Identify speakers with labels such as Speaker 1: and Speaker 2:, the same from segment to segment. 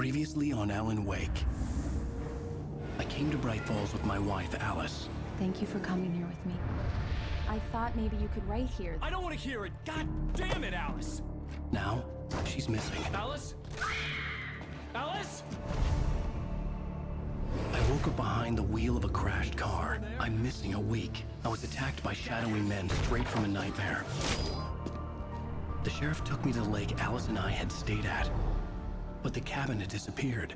Speaker 1: Previously on Alan Wake. I came to Bright Falls with my wife, Alice.
Speaker 2: Thank you for coming here with me. I thought maybe you could write here.
Speaker 3: I don't want to hear it! God damn it, Alice!
Speaker 1: Now, she's missing.
Speaker 3: Alice? Alice?
Speaker 1: I woke up behind the wheel of a crashed car. I'm missing a week. I was attacked by shadowy men straight from a nightmare. The sheriff took me to the lake Alice and I had stayed at, but the cabin had disappeared.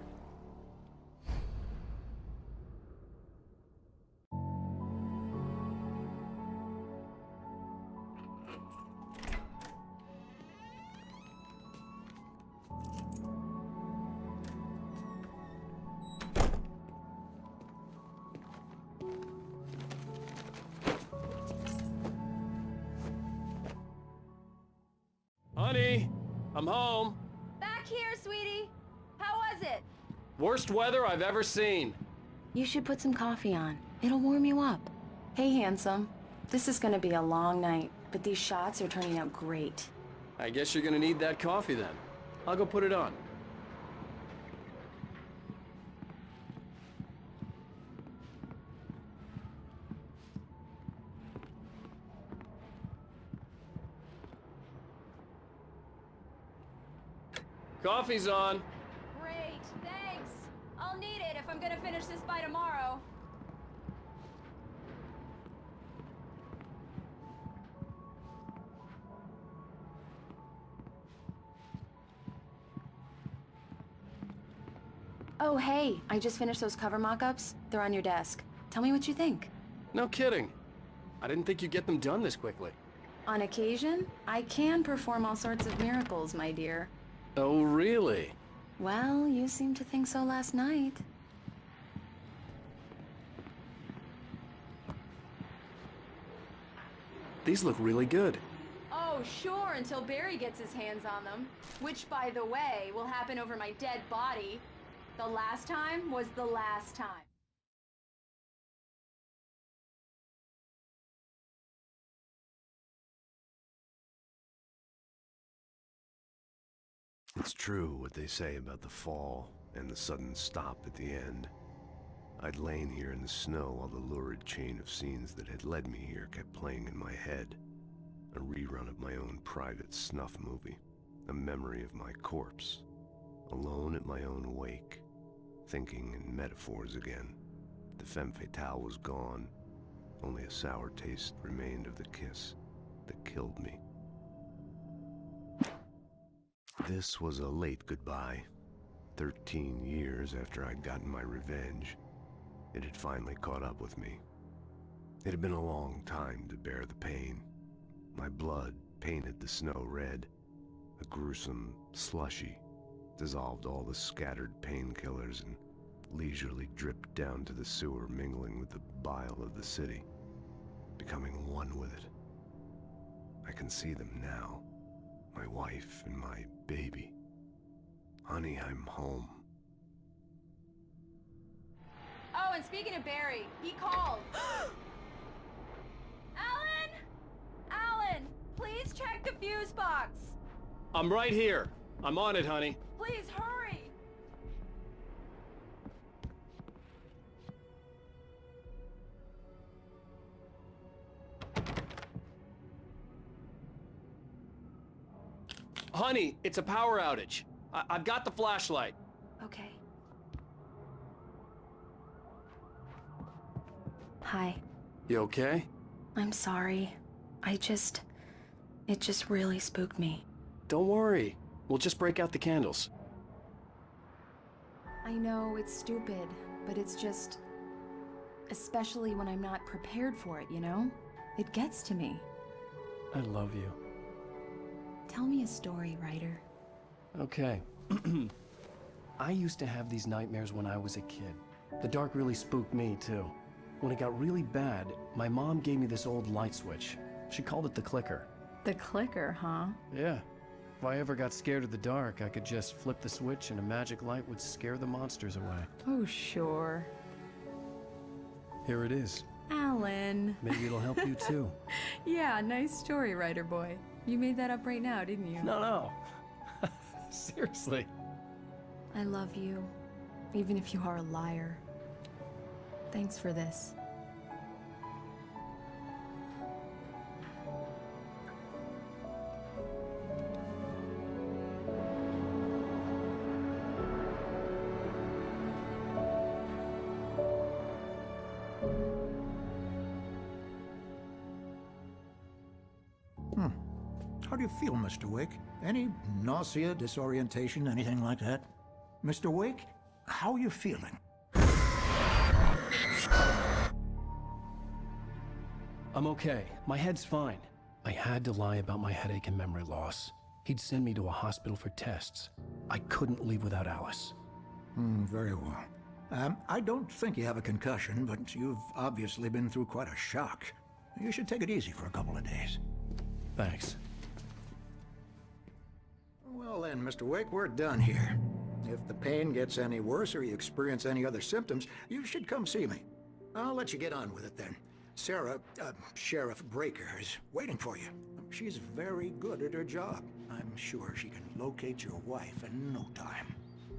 Speaker 3: Honey, I'm home.
Speaker 2: Back here, sweetie. How was it?
Speaker 3: Worst weather I've ever seen.
Speaker 2: You should put some coffee on. It'll warm you up. Hey, handsome. This is gonna be a long night, but these shots are turning out great.
Speaker 3: I guess you're gonna need that coffee then. I'll go put it on. Coffee's on.
Speaker 2: Great, thanks. I'll need it if I'm gonna finish this by tomorrow. Oh, hey, I just finished those cover mock-ups. They're on your desk. Tell me what you think.
Speaker 3: No kidding. I didn't think you'd get them done this quickly.
Speaker 2: On occasion, I can perform all sorts of miracles, my dear.
Speaker 3: Oh, really?
Speaker 2: Well, you seemed to think so last night.
Speaker 3: These look really good.
Speaker 2: Oh, sure, until Barry gets his hands on them. Which, by the way, will happen over my dead body. The last time was the last time.
Speaker 4: It's true what they say about the fall and the sudden stop at the end. I'd lain here in the snow while the lurid chain of scenes that had led me here kept playing in my head. A rerun of my own private snuff movie. A memory of my corpse. Alone at my own wake. Thinking in metaphors again. The femme fatale was gone. Only a sour taste remained of the kiss that killed me. This was a late goodbye. 13 years after I'd gotten my revenge, it had finally caught up with me. It had been a long time to bear the pain. My blood painted the snow red. A gruesome slushy dissolved all the scattered painkillers and leisurely dripped down to the sewer, mingling with the bile of the city, becoming one with it. I can see them now. My wife and my baby. Honey, I'm home.
Speaker 2: Oh, and speaking of Barry, he called. Alan! Alan, please check the fuse box.
Speaker 3: I'm right here. I'm on it, honey.
Speaker 2: Please hurry.
Speaker 3: Honey, it's a power outage. I've got the flashlight.
Speaker 2: Okay. Hi.
Speaker 3: You okay?
Speaker 2: I'm sorry. It just really spooked me.
Speaker 3: Don't worry. We'll just break out the candles.
Speaker 2: I know it's stupid, but it's just... especially when I'm not prepared for it, you know? It gets to me.
Speaker 3: I love you.
Speaker 2: Tell me a story, writer.
Speaker 1: Okay. I used to have these nightmares when I was a kid. The dark really spooked me, too. When it got really bad, my mom gave me this old light switch. She called it the clicker.
Speaker 2: The clicker, huh?
Speaker 1: Yeah. If I ever got scared of the dark, I could just flip the switch and a magic light would scare the monsters away.
Speaker 2: Oh, sure.
Speaker 1: Here it is.
Speaker 2: Alan.
Speaker 1: Maybe it'll help you, too.
Speaker 2: Yeah, nice story, writer boy. You made that up right now, didn't you?
Speaker 1: No. Seriously.
Speaker 5: I love you, even if you are a liar. Thanks for this.
Speaker 6: How do you feel, Mr. Wake? Any nausea, disorientation, anything like that? Mr. Wake, how are you feeling?
Speaker 1: I'm okay. My head's fine. I had to lie about my headache and memory loss. He'd send me to a hospital for tests. I couldn't leave without Alice.
Speaker 6: Very well. I don't think you have a concussion, but you've obviously been through quite a shock. You should take it easy for a couple of days.
Speaker 1: Thanks.
Speaker 6: Well then, Mr. Wake, we're done here. If the pain gets any worse or you experience any other symptoms, you should come see me. I'll let you get on with it then. Sarah, Sheriff Breaker, is waiting for you. She's very good at her job. I'm sure she can locate your wife in no time.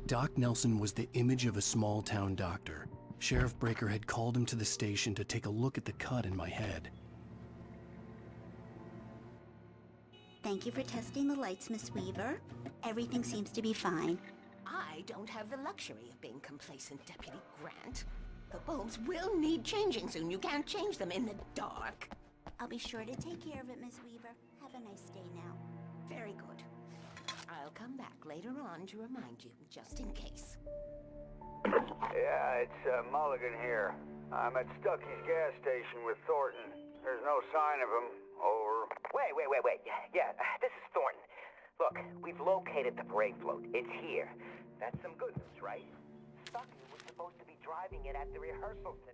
Speaker 1: Doc Nelson was the image of a small-town doctor. Sheriff Breaker had called him to the station to take a look at the cut in my head.
Speaker 7: Thank you for testing the lights, Miss Weaver. Everything seems to be fine.
Speaker 8: I don't have the luxury of being complacent, Deputy Grant. The bulbs will need changing soon. You can't change them in the dark.
Speaker 7: I'll be sure to take care of it, Miss Weaver. Have a nice day now.
Speaker 8: Very good. I'll come back later on to remind you, just in case.
Speaker 9: Yeah, it's Mulligan here. I'm at Stucky's gas station with Thornton. There's no sign of him. Over.
Speaker 10: Wait. Yeah, this is Thornton. Look, we've located the parade float. It's here. That's some good news, right? Stucky was supposed to be driving it at the rehearsal today.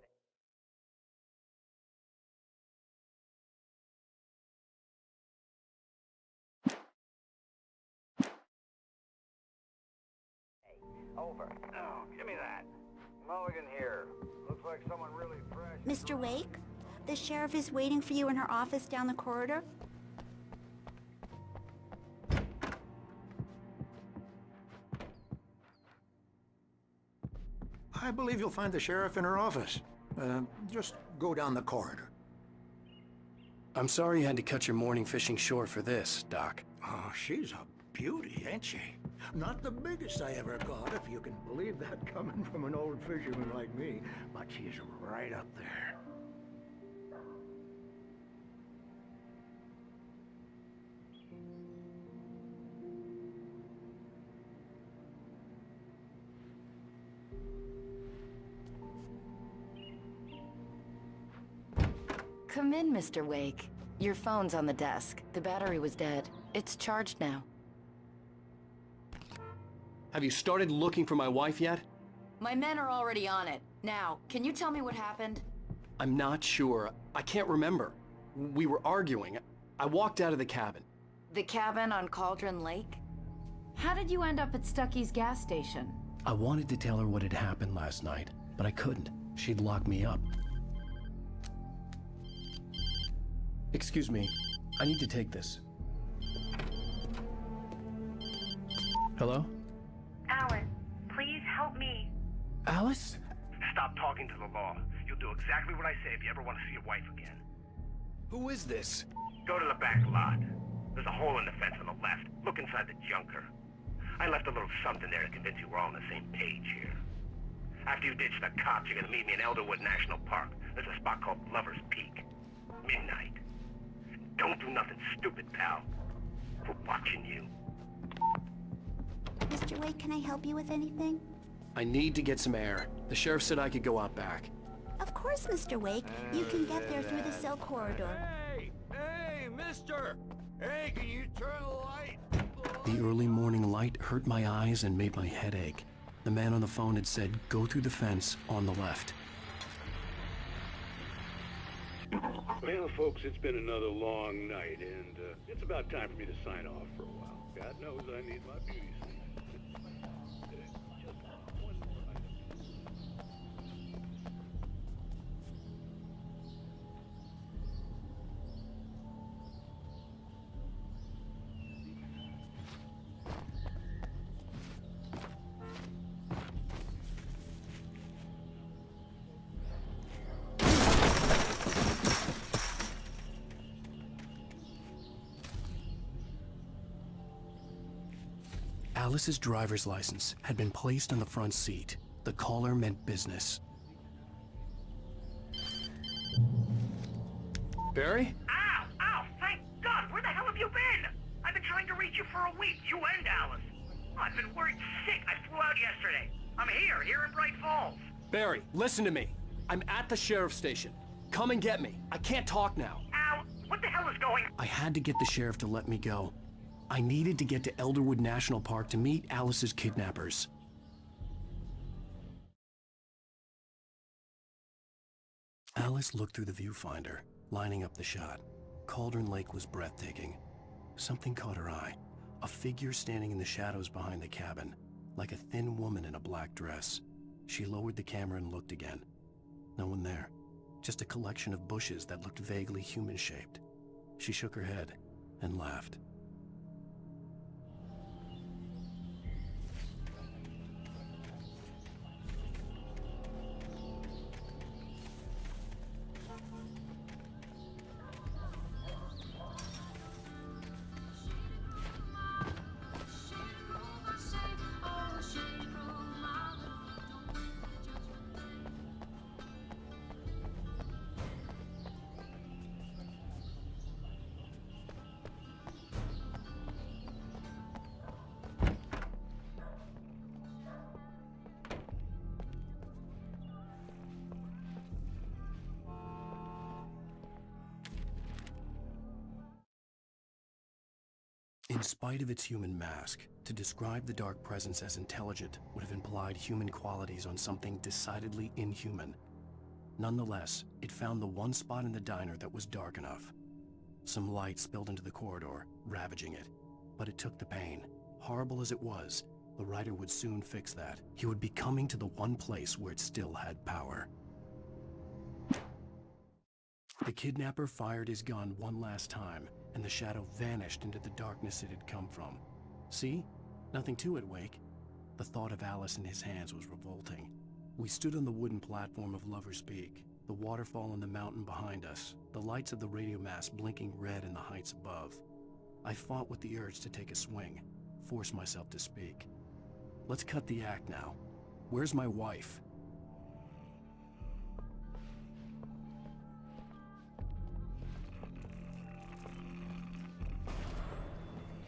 Speaker 10: Over.
Speaker 9: Oh, give me that. Mulligan here. Looks like someone really fresh.
Speaker 7: Mr. Wake, the sheriff is waiting for you in her office down the corridor.
Speaker 6: I believe you'll find the sheriff in her office. Just go down the corridor.
Speaker 1: I'm sorry you had to cut your morning fishing short for this, Doc.
Speaker 6: Oh, she's a beauty, ain't she? Not the biggest I ever caught, if you can believe that coming from an old fisherman like me, but she's right up there.
Speaker 11: Come in, Mr. Wake. Your phone's on the desk. The battery was dead. It's charged now.
Speaker 1: Have you started looking for my wife yet?
Speaker 11: My men are already on it. Now, can you tell me what happened?
Speaker 1: I'm not sure. I can't remember. We were arguing. I walked out of the cabin.
Speaker 11: The cabin on Cauldron Lake?
Speaker 5: How did you end up at Stucky's gas station?
Speaker 1: I wanted to tell her what had happened last night, but I couldn't. She'd lock me up. Excuse me. I need to take this. Hello?
Speaker 12: Alan, please help me.
Speaker 1: Alice?
Speaker 13: Stop talking to the law. You'll do exactly what I say if you ever want to see your wife again.
Speaker 1: Who is this?
Speaker 13: Go to the back lot. There's a hole in the fence on the left. Look inside the junker. I left a little something there to convince you we're all on the same page here. After you ditch the cops, you're gonna meet me in Elderwood National Park. There's a spot called Lover's Peak. Midnight. Don't do nothing stupid, pal. We're watching you.
Speaker 7: Mr. Wake, can I help you with anything?
Speaker 1: I need to get some air. The sheriff said I could go out back.
Speaker 7: Of course, Mr. Wake. You can get there through the cell corridor.
Speaker 9: Hey, mister! Hey, can you turn the light?
Speaker 1: The early morning light hurt my eyes and made my head ache. The man on the phone had said, go through the fence on the left.
Speaker 14: Well, folks, it's been another long night, and it's about time for me to sign off for a while. God knows I need my beauty sleep. Just one more item.
Speaker 1: Alice's driver's license had been placed on the front seat. The caller meant business.
Speaker 3: Barry?
Speaker 13: Ow! Ow! Thank God! Where the hell have you been? I've been trying to reach you for a week, you and Alice. I've been worried sick. I flew out yesterday. I'm here in Bright Falls.
Speaker 3: Barry, listen to me. I'm at the sheriff's station. Come and get me. I can't talk now.
Speaker 13: Ow! What the hell is going on?
Speaker 1: I had to get the sheriff to let me go. I needed to get to Elderwood National Park to meet Alice's kidnappers. Alice looked through the viewfinder, lining up the shot. Cauldron Lake was breathtaking. Something caught her eye. A figure standing in the shadows behind the cabin, like a thin woman in a black dress. She lowered the camera and looked again. No one there. Just a collection of bushes that looked vaguely human-shaped. She shook her head and laughed. In spite of its human mask, to describe the dark presence as intelligent would have implied human qualities on something decidedly inhuman. Nonetheless, it found the one spot in the diner that was dark enough. Some light spilled into the corridor, ravaging it. But it took the pain. Horrible as it was, the writer would soon fix that. He would be coming to the one place where it still had power. The kidnapper fired his gun one last time, and the shadow vanished into the darkness it had come from. See? Nothing to it, Wake. The thought of Alice in his hands was revolting. We stood on the wooden platform of Lover's Peak, the waterfall on the mountain behind us, the lights of the radio mast blinking red in the heights above. I fought with the urge to take a swing, force myself to speak. Let's cut the act now. Where's my wife?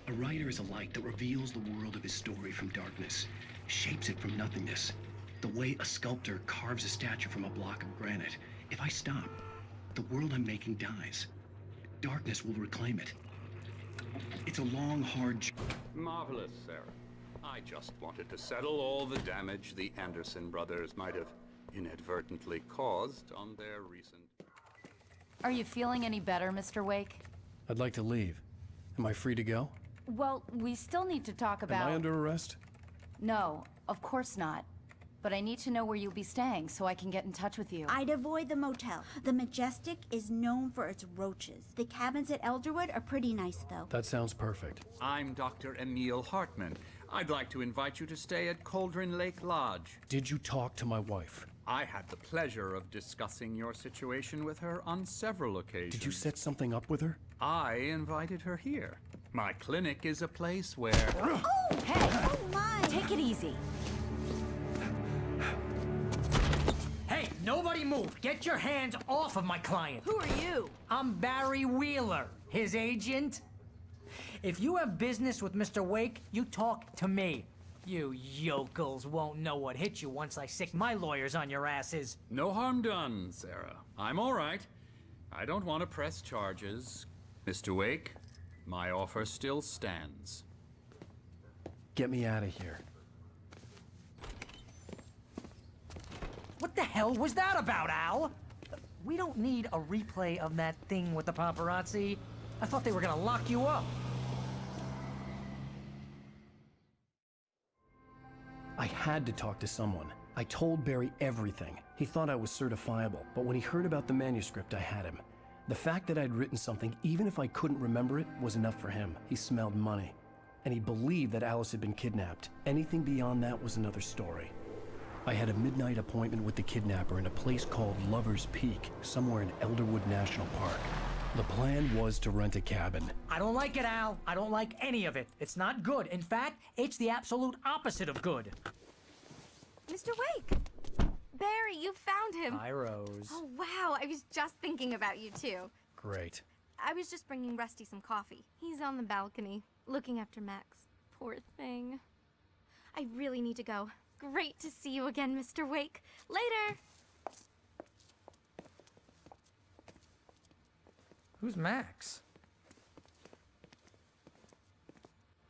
Speaker 1: A writer is a light that reveals the world of his story from darkness, shapes it from nothingness. The way a sculptor carves a statue from a block of granite. If I stop, the world I'm making dies. Darkness will reclaim it. It's a long, hard...
Speaker 15: Marvelous, Sarah. I just wanted to settle all the damage the Anderson brothers might have inadvertently caused on their recent...
Speaker 11: Are you feeling any better, Mr. Wake?
Speaker 1: I'd like to leave. Am I free to go?
Speaker 11: Well, we still need to talk about...
Speaker 1: Am I under arrest?
Speaker 11: No, of course not. But I need to know where you'll be staying so I can get in touch with you.
Speaker 7: I'd avoid the motel. The Majestic is known for its roaches. The cabins at Elderwood are pretty nice, though.
Speaker 1: That sounds perfect.
Speaker 15: I'm Dr. Emil Hartman. I'd like to invite you to stay at Cauldron Lake Lodge.
Speaker 1: Did you talk to my wife?
Speaker 15: I had the pleasure of discussing your situation with her on several occasions.
Speaker 1: Did you set something up with her?
Speaker 15: I invited her here. My clinic is a place where...
Speaker 7: Oh! Hey! Oh, my!
Speaker 11: Take it easy.
Speaker 16: Hey, nobody move! Get your hands off of my client!
Speaker 2: Who are you?
Speaker 16: I'm Barry Wheeler, his agent. If you have business with Mr. Wake, you talk to me. You yokels won't know what hit you once I sick my lawyers on your asses.
Speaker 15: No harm done, Sarah. I'm all right. I don't want to press charges. Mr. Wake, my offer still stands.
Speaker 1: Get me out of here.
Speaker 16: What the hell was that about, Al? We don't need a replay of that thing with the paparazzi. I thought they were gonna lock you up.
Speaker 1: I had to talk to someone. I told Barry everything. He thought I was certifiable, but when he heard about the manuscript, I had him. The fact that I'd written something, even if I couldn't remember it, was enough for him. He smelled money. And he believed that Alice had been kidnapped. Anything beyond that was another story. I had a midnight appointment with the kidnapper in a place called Lover's Peak, somewhere in Elderwood National Park. The plan was to rent a cabin.
Speaker 16: I don't like it, Al. I don't like any of it. It's not good. In fact, it's the absolute opposite of good.
Speaker 17: Mr. Wake! Barry, you found him.
Speaker 16: Hi, Rose.
Speaker 17: Oh, wow. I was just thinking about you, too.
Speaker 1: Great.
Speaker 17: I was just bringing Rusty some coffee. He's on the balcony, looking after Max. Poor thing. I really need to go. Great to see you again, Mr. Wake. Later!
Speaker 16: Who's Max?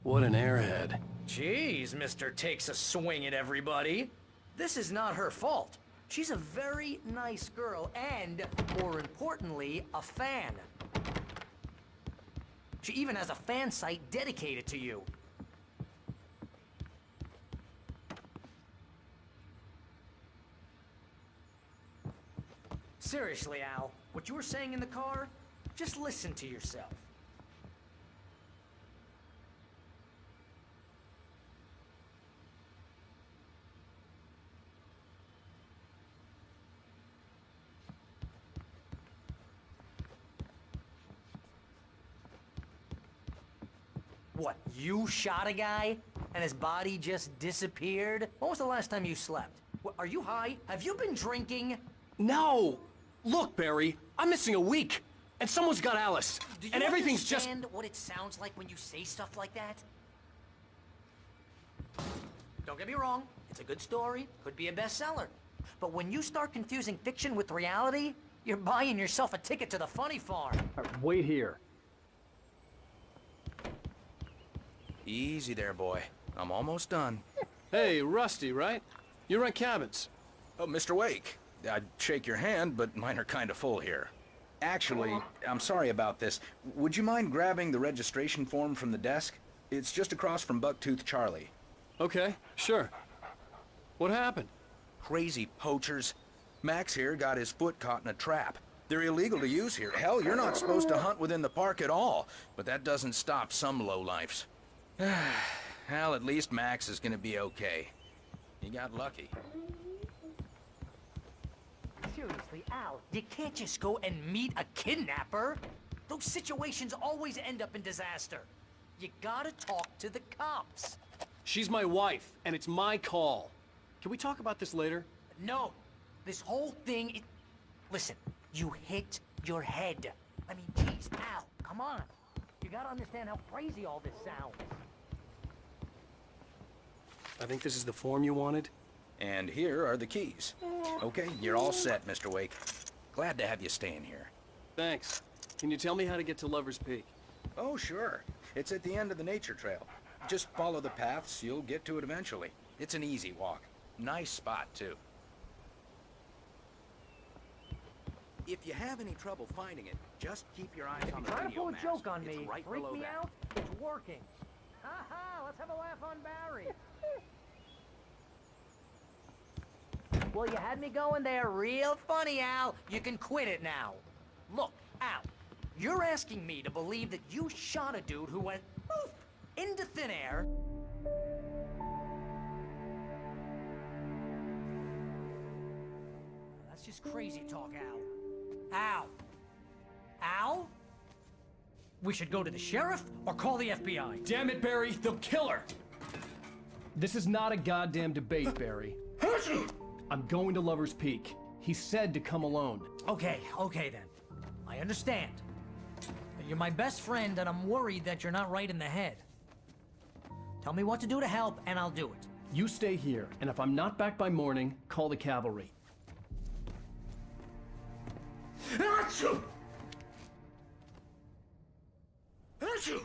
Speaker 1: What an airhead.
Speaker 16: Jeez, Mr. Takes a swing at everybody. This is not her fault. She's a very nice girl and, more importantly, a fan. She even has a fan site dedicated to you. Seriously, Al, what you were saying in the car, just listen to yourself. What, you shot a guy and his body just disappeared? When was the last time you slept? What, are you high? Have you been drinking?
Speaker 3: No! Look, Barry, I'm missing a week, and someone's got Alice,
Speaker 16: Do you
Speaker 3: and everything's just...
Speaker 16: understand what it sounds like when you say stuff like that? Don't get me wrong, it's a good story, could be a bestseller. But when you start confusing fiction with reality, you're buying yourself a ticket to the funny farm.
Speaker 3: Wait here.
Speaker 18: Easy there, boy. I'm almost done.
Speaker 3: Hey, Rusty, right? You rent cabins.
Speaker 18: Oh, Mr. Wake. I'd shake your hand, but mine are kind of full here. Actually, I'm sorry about this. Would you mind grabbing the registration form from the desk? It's just across from Bucktooth Charlie.
Speaker 3: Okay, sure. What happened?
Speaker 18: Crazy poachers. Max here got his foot caught in a trap. They're illegal to use here. Hell, you're not supposed to hunt within the park at all. But that doesn't stop some lowlifes. Well, at least Max is gonna be okay. He got lucky.
Speaker 16: Seriously, Al, you can't just go and meet a kidnapper. Those situations always end up in disaster. You gotta talk to the cops.
Speaker 3: She's my wife, and it's my call. Can we talk about this later?
Speaker 16: No, this whole thing, listen, you hit your head. I mean, geez, Al, come on. You gotta understand how crazy all this sounds.
Speaker 3: I think this is the form you wanted.
Speaker 18: And here are the keys. Okay, you're all set, Mr. Wake. Glad to have you staying here.
Speaker 3: Thanks. Can you tell me how to get to Lover's Peak?
Speaker 18: Oh, sure. It's at the end of the nature trail. Just follow the paths, you'll get to it eventually. It's an easy walk. Nice spot, too. If you have any trouble finding it, just keep your eyes on the radio.
Speaker 16: Trying to pull a
Speaker 18: mast.
Speaker 16: joke on
Speaker 18: It's
Speaker 16: me,
Speaker 18: right
Speaker 16: freak
Speaker 18: below
Speaker 16: me
Speaker 18: that.
Speaker 16: out, it's working. Ha-ha, let's have a laugh on Barry. Well, you had me going there real funny, Al. You can quit it now. Look, Al, you're asking me to believe that you shot a dude who went poof into thin air. That's just crazy talk, Al. Al. Al? We should go to the sheriff or call the FBI.
Speaker 3: Damn it, Barry, they'll kill her! This is not a goddamn debate, Barry. I'm going to Lover's Peak. He said to come alone.
Speaker 16: Okay then. I understand. But you're my best friend, and I'm worried that you're not right in the head. Tell me what to do to help, and I'll do it.
Speaker 3: You stay here, and if I'm not back by morning, call the cavalry.
Speaker 16: Achoo! Achoo!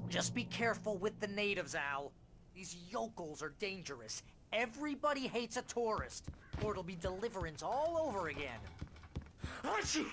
Speaker 16: Just be careful with the natives, Al. These yokels are dangerous. Everybody hates a tourist, or it'll be deliverance all over again. Achoo!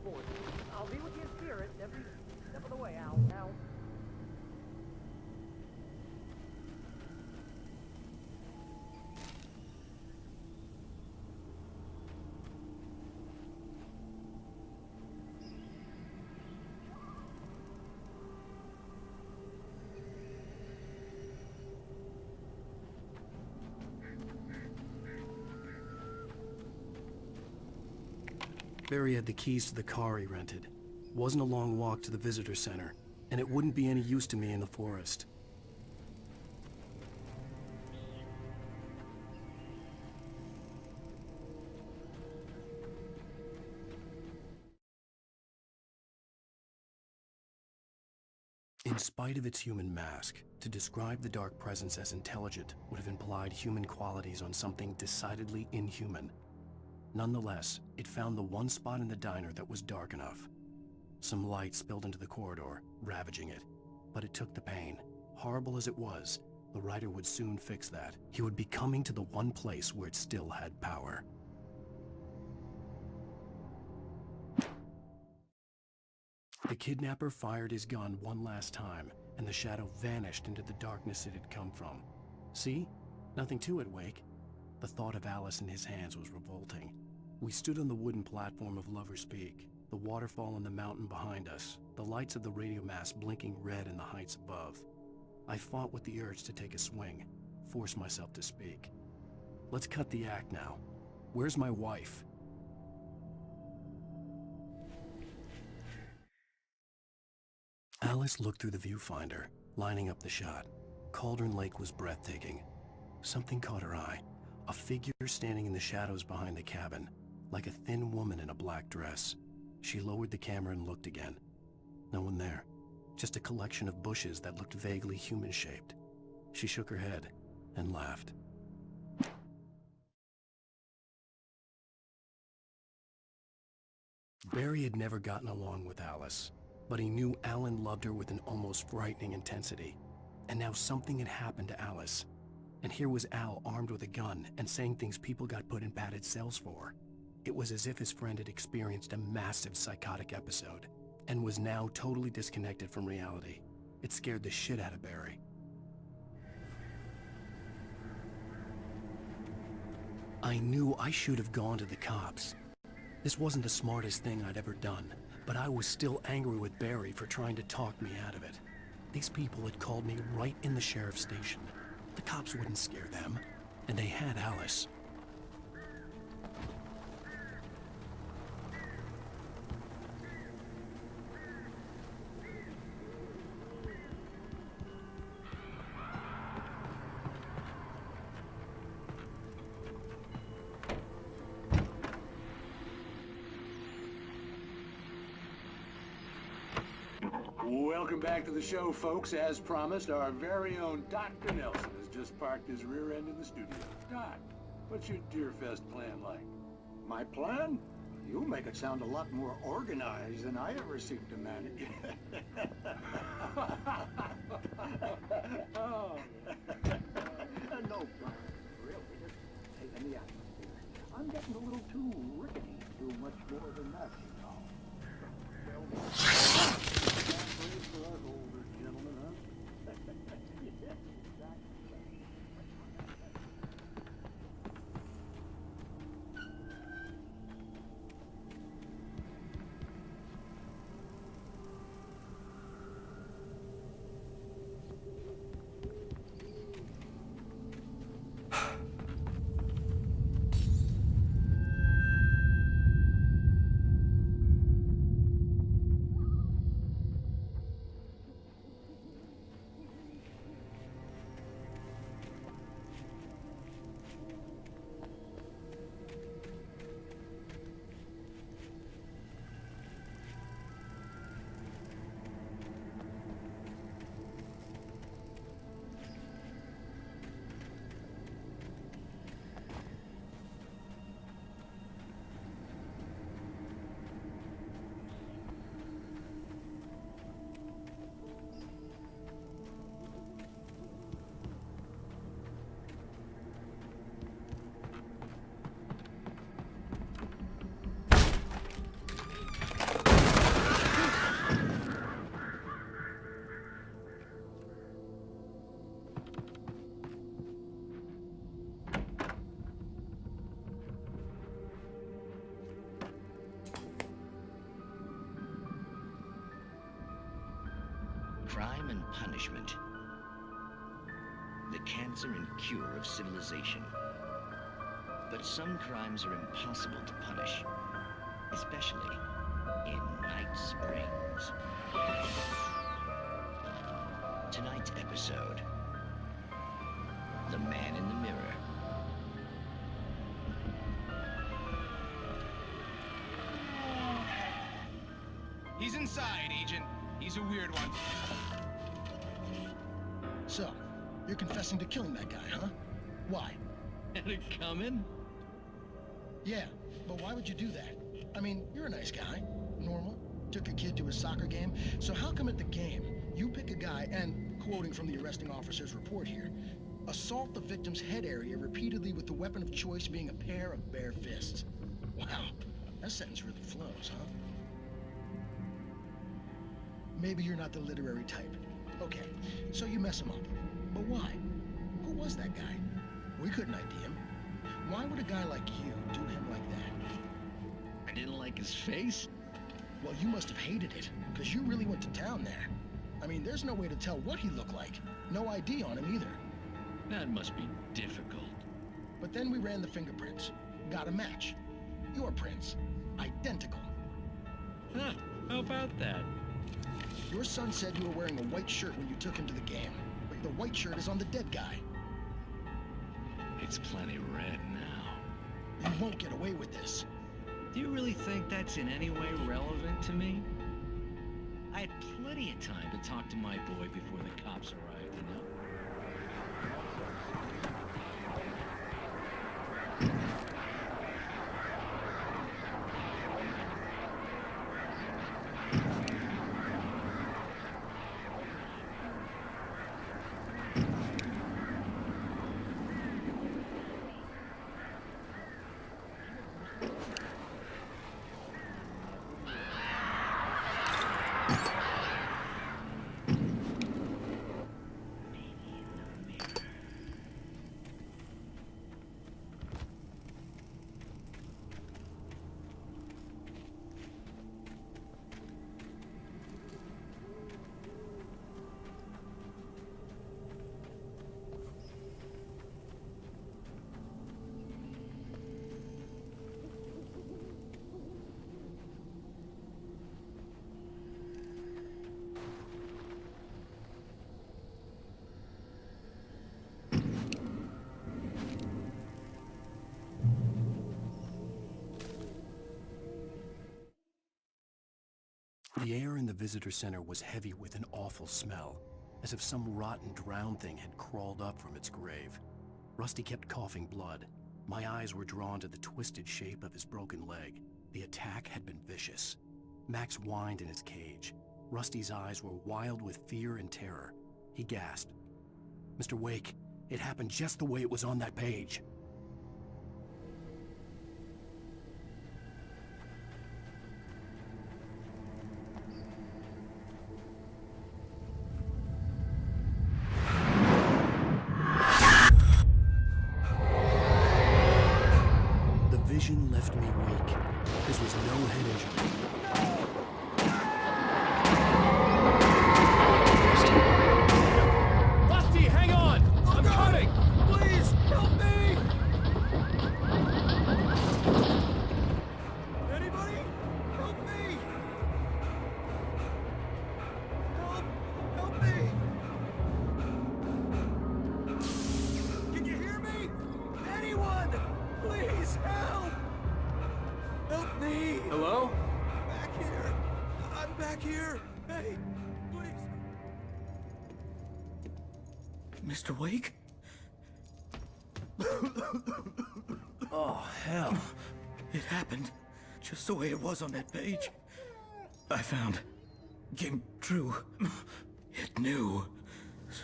Speaker 16: forth. I'll be with you in spirit every step of the way, Al. Al.
Speaker 1: Barry had the keys to the car he rented. Wasn't a long walk to the visitor center, and it wouldn't be any use to me in the forest. In spite of its human mask, to describe the dark presence as intelligent would have implied human qualities on something decidedly inhuman. Nonetheless, it found the one spot in the diner that was dark enough. Some light spilled into the corridor, ravaging it. But it took the pain. Horrible as it was, the writer would soon fix that. He would be coming to the one place where it still had power. The kidnapper fired his gun one last time, and the shadow vanished into the darkness it had come from. See? Nothing to it, Wake. The thought of Alice in his hands was revolting. We stood on the wooden platform of Lover's Peak, the waterfall on the mountain behind us, the lights of the radio mast blinking red in the heights above. I fought with the urge to take a swing, force myself to speak. Let's cut the act now. Where's my wife? Alice looked through the viewfinder, lining up the shot. Cauldron Lake was breathtaking. Something caught her eye. A figure standing in the shadows behind the cabin, like a thin woman in a black dress. She lowered the camera and looked again. No one there. Just a collection of bushes that looked vaguely human-shaped. She shook her head and laughed. Barry had never gotten along with Alice, but he knew Alan loved her with an almost frightening intensity. And now something had happened to Alice. And here was Al armed with a gun and saying things people got put in padded cells for. It was as if his friend had experienced a massive psychotic episode and was now totally disconnected from reality. It scared the shit out of Barry. I knew I should have gone to the cops. This wasn't the smartest thing I'd ever done, but I was still angry with Barry for trying to talk me out of it. These people had called me right in the sheriff's station. The cops wouldn't scare them, and they had Alice.
Speaker 14: Welcome back to the show, folks. As promised, our very own Dr. Nelson has just parked his rear end in the studio. Doc, what's your Deerfest plan like?
Speaker 6: My plan? You make it sound a lot more organized than I ever seem to manage.
Speaker 14: Oh.
Speaker 6: No, really, just taking the atmosphere. I'm getting a little too rickety to do much more than that, you know. For us older gentlemen, huh? Yes, exactly.
Speaker 19: Crime and punishment. The cancer and cure of civilization. But some crimes are impossible to punish, especially in Night Springs. Tonight's episode, The Man in the Mirror.
Speaker 20: He's inside, Agent. He's a weird one.
Speaker 21: So, you're confessing to killing that guy, huh? Why?
Speaker 19: Had it coming?
Speaker 21: Yeah, but why would you do that? I mean, you're a nice guy. Normal. Took a kid to a soccer game. So how come at the game, you pick a guy and, quoting from the arresting officer's report here, assault the victim's head area repeatedly with the weapon of choice being a pair of bare fists? Wow, that sentence really flows, huh? Maybe you're not the literary type. Okay, so you mess him up. But why? Who was that guy? We couldn't ID him. Why would a guy like you do him like that?
Speaker 19: I didn't like his face.
Speaker 21: Well, you must have hated it, because you really went to town there. I mean, there's no way to tell what he looked like. No ID on him either.
Speaker 19: That must be difficult.
Speaker 21: But then we ran the fingerprints. Got a match. Your prints. Identical.
Speaker 19: Huh, how about that?
Speaker 21: Your son said you were wearing a white shirt when you took him to the game. But the white shirt is on the dead guy.
Speaker 19: It's plenty red now.
Speaker 21: You won't get away with this.
Speaker 19: Do you really think that's in any way relevant to me? I had plenty of time to talk to my boy before the cops arrived, you know?
Speaker 1: The air in the visitor center was heavy with an awful smell, as if some rotten drowned thing had crawled up from its grave. Rusty kept coughing blood. My eyes were drawn to the twisted shape of his broken leg. The attack had been vicious. Max whined in his cage. Rusty's eyes were wild with fear and terror. He gasped. "Mr. Wake, it happened just the way it was on that page." Vision left me weak. This was no head injury.
Speaker 3: Rusty, hang on! I'm coming!
Speaker 20: Please, help me! Anybody? Help me! Help me! Can you hear me? Anyone! Please, help! Help me!
Speaker 3: Hello?
Speaker 20: Back here! I'm back here! Hey, please! Mr. Wake?
Speaker 1: Oh, hell.
Speaker 20: It happened just the way it was on that page. I found. Came true. It knew.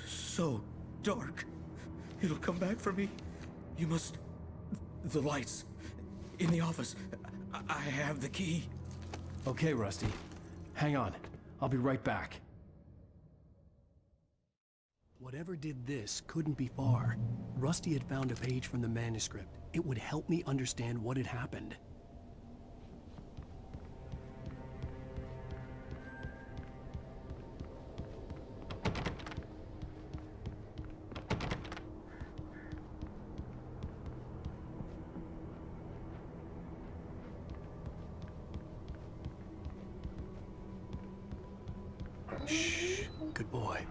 Speaker 20: So dark. It'll come back for me. You must... The lights. In the office. I have the key.
Speaker 3: Okay, Rusty. Hang on. I'll be right back.
Speaker 1: Whatever did this couldn't be far. Rusty had found a page from the manuscript. It would help me understand what had happened. Shh. Good boy.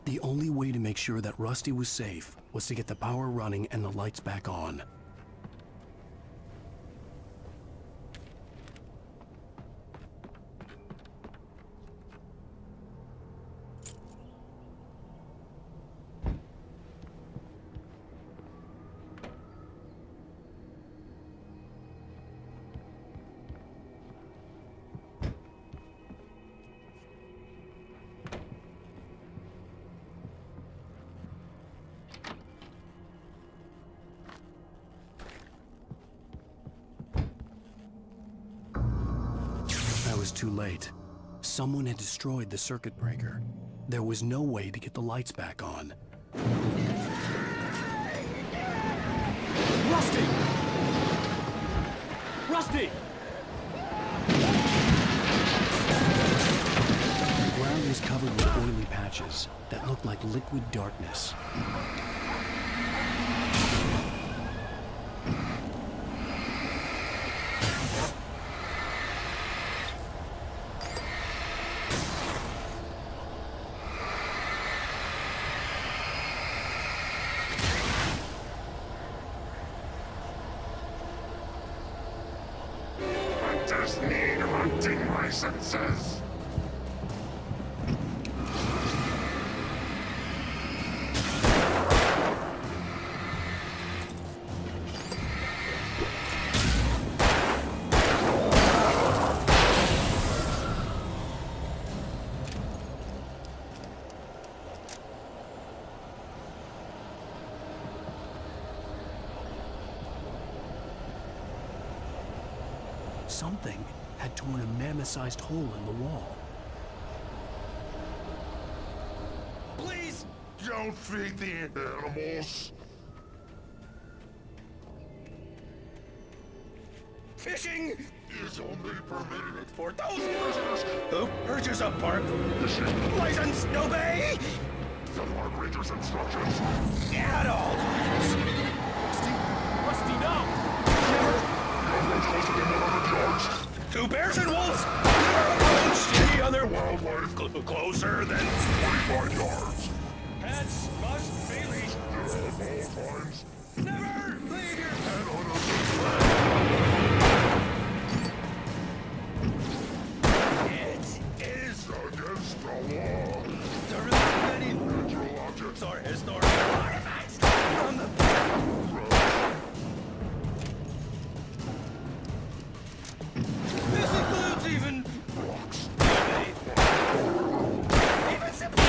Speaker 1: The only way to make sure that Rusty was safe was to get the power running and the lights back on. I was too late. Someone had destroyed the circuit breaker. There was no way to get the lights back on.
Speaker 3: Rusty! Rusty!
Speaker 1: The ground was covered with oily patches that looked like liquid darkness.
Speaker 4: Just need hunting licenses.
Speaker 1: Something had torn a mammoth-sized hole in the wall.
Speaker 4: Please don't feed the animals.
Speaker 18: Fishing
Speaker 4: is only permitted
Speaker 18: for those persons who purchase a park license, obey
Speaker 4: the park ranger's instructions
Speaker 18: at all times.
Speaker 3: Rusty, no!
Speaker 18: Two bears and wolves never approached any other wildlife closer than
Speaker 4: 25 yards.
Speaker 18: Pets must be leashed
Speaker 4: at all times.
Speaker 18: Never leave your pet on a It is
Speaker 4: against the law
Speaker 18: to remove any
Speaker 4: natural objects
Speaker 18: or historical artifacts from the This includes even rocks. Even simple.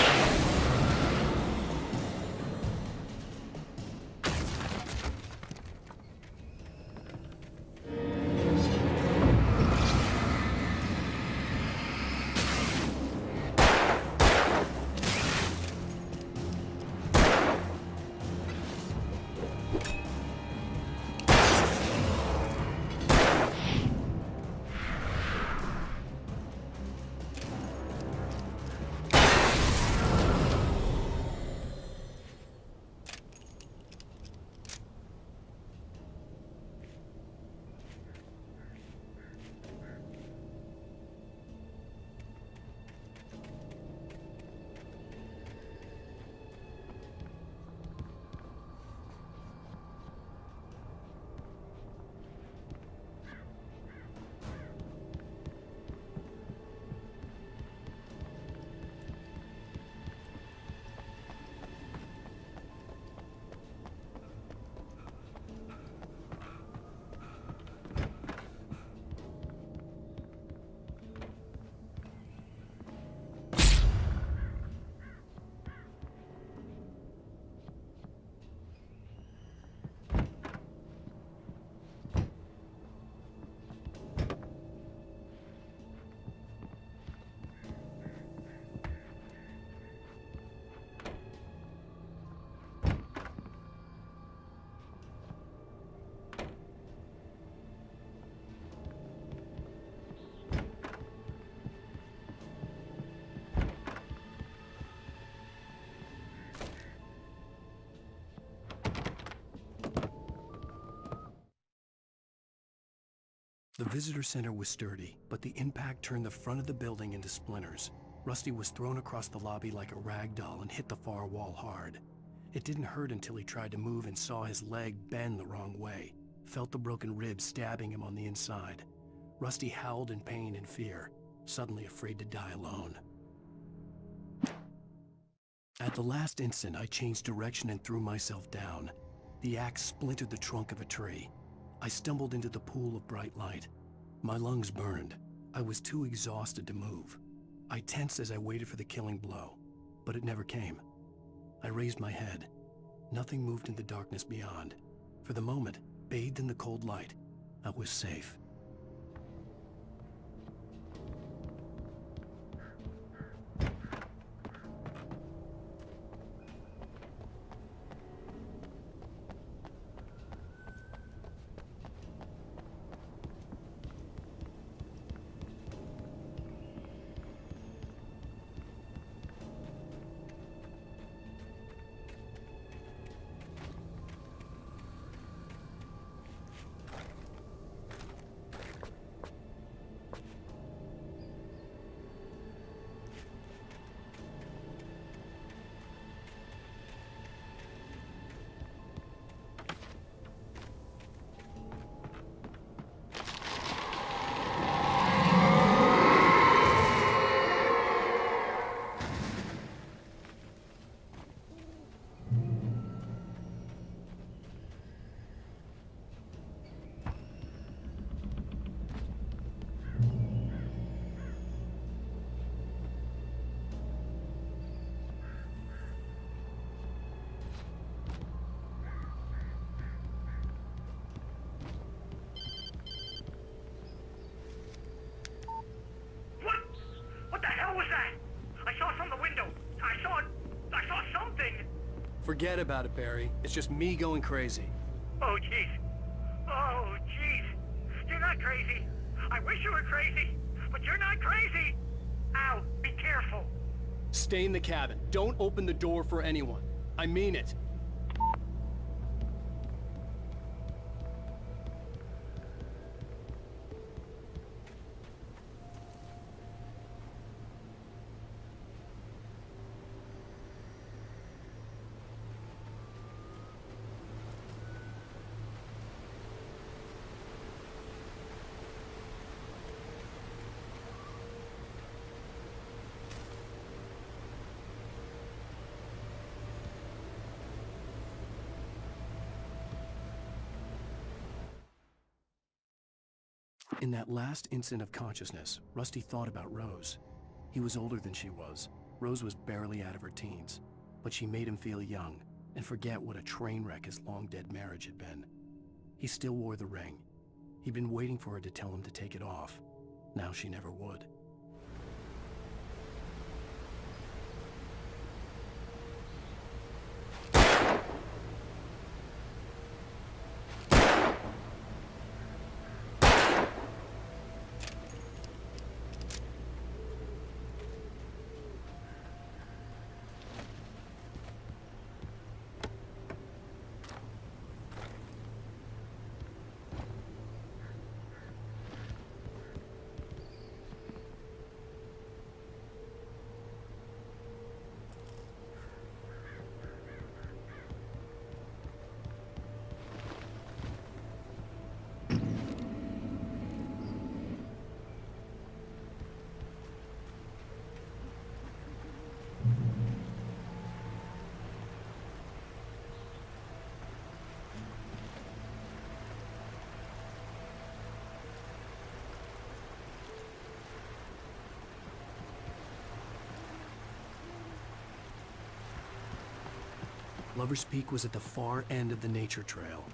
Speaker 1: The visitor center was sturdy, but the impact turned the front of the building into splinters. Rusty was thrown across the lobby like a rag doll and hit the far wall hard. It didn't hurt until he tried to move and saw his leg bend the wrong way, felt the broken ribs stabbing him on the inside. Rusty howled in pain and fear, suddenly afraid to die alone. At the last instant, I changed direction and threw myself down. The axe splintered the trunk of a tree. I stumbled into the pool of bright light. My lungs burned. I was too exhausted to move. I tensed as I waited for the killing blow, but it never came. I raised my head. Nothing moved in the darkness beyond. For the moment, bathed in the cold light, I was safe.
Speaker 3: Forget about it, Barry. It's just me going crazy.
Speaker 13: Oh, jeez. Oh, jeez. You're not crazy. I wish you were crazy, but you're not crazy. Ow, be careful.
Speaker 3: Stay in the cabin. Don't open the door for anyone. I mean it.
Speaker 1: In that last instant of consciousness, Rusty thought about Rose. He was older than she was. Rose was barely out of her teens, but she made him feel young and forget what a train wreck his long-dead marriage had been. He still wore the ring. He'd been waiting for her to tell him to take it off. Now she never would. Lover's Peak was at the far end of the nature trail.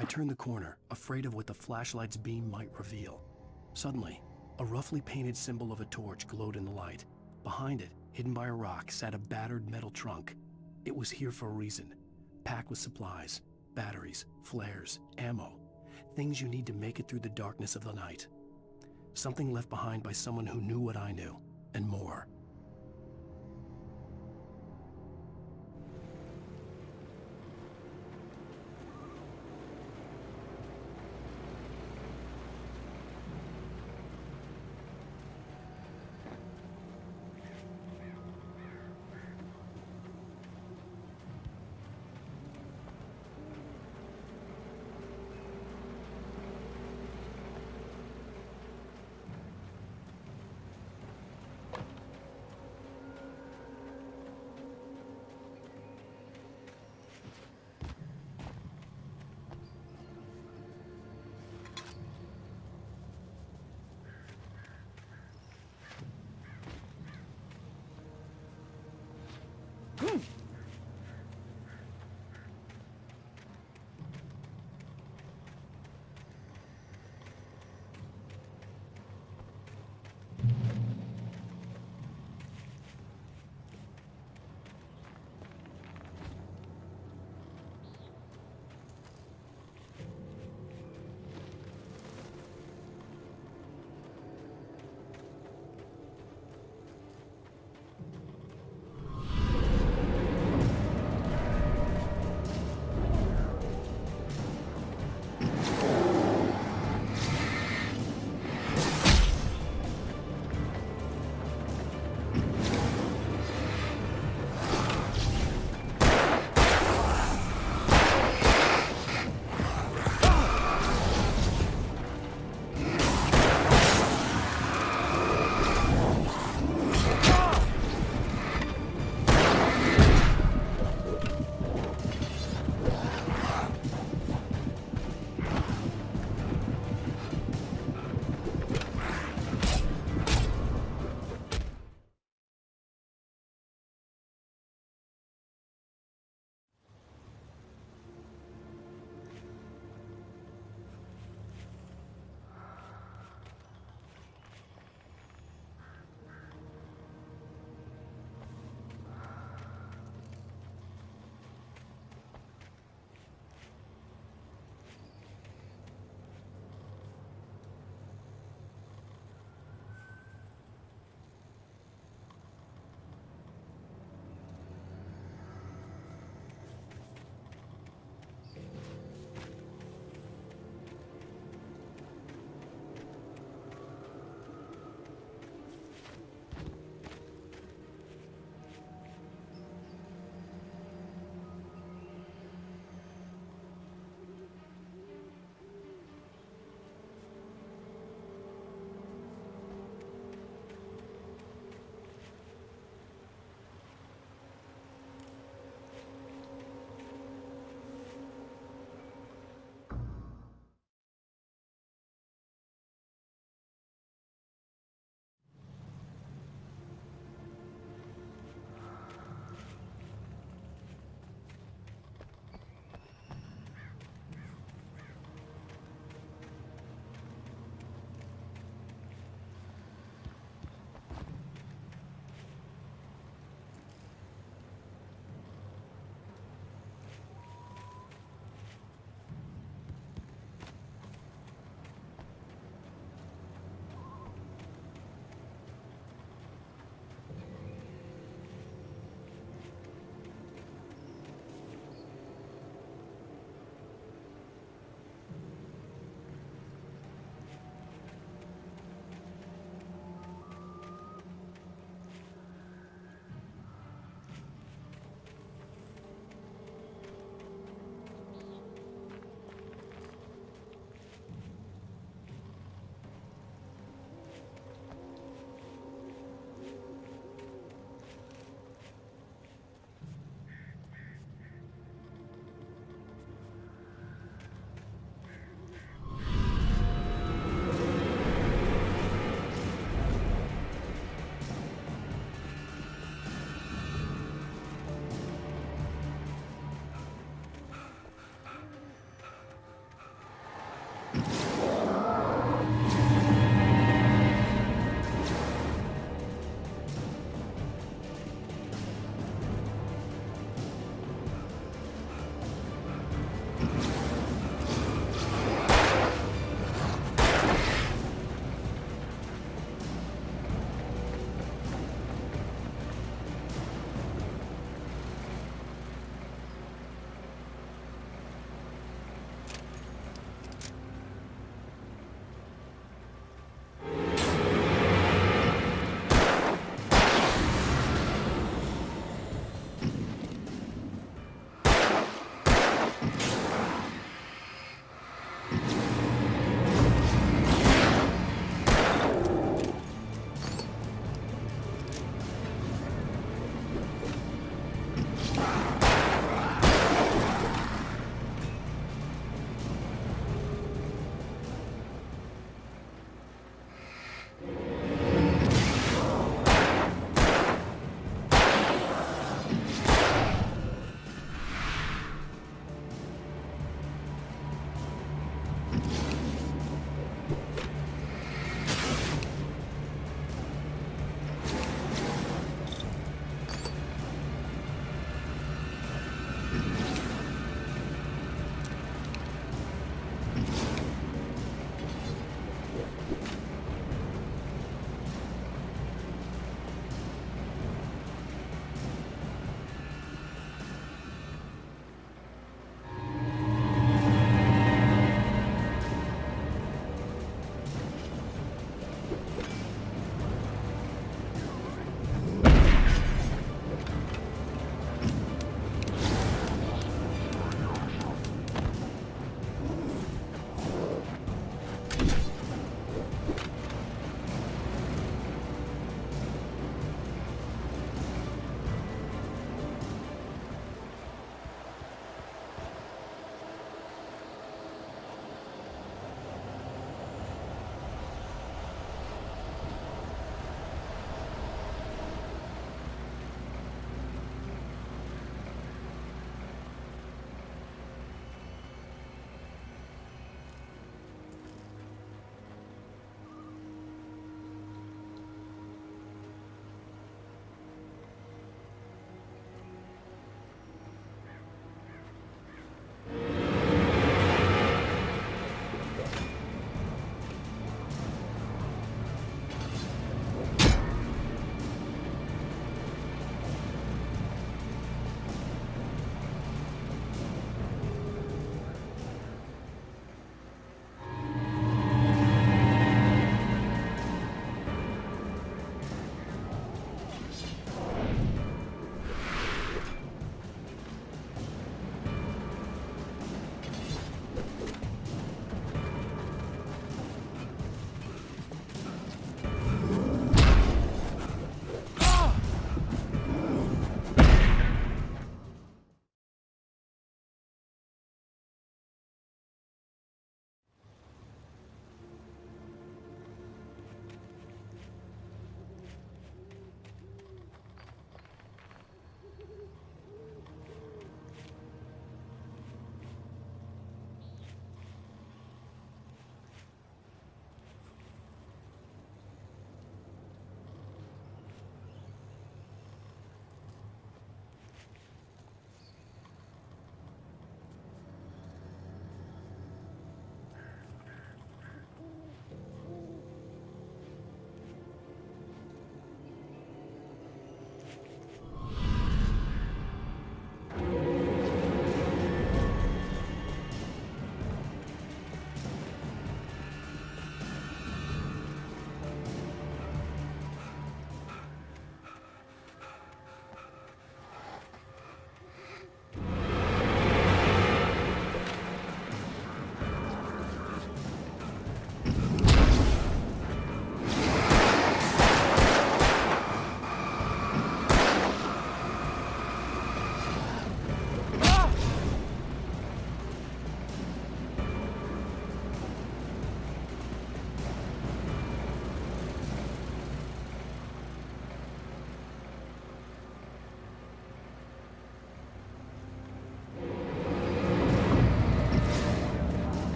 Speaker 1: I turned the corner, afraid of what the flashlight's beam might reveal. Suddenly, a roughly painted symbol of a torch glowed in the light. Behind it, hidden by a rock, sat a battered metal trunk. It was here for a reason, packed with supplies, batteries, flares, ammo, things you need to make it through the darkness of the night. Something left behind by someone who knew what I knew, and more.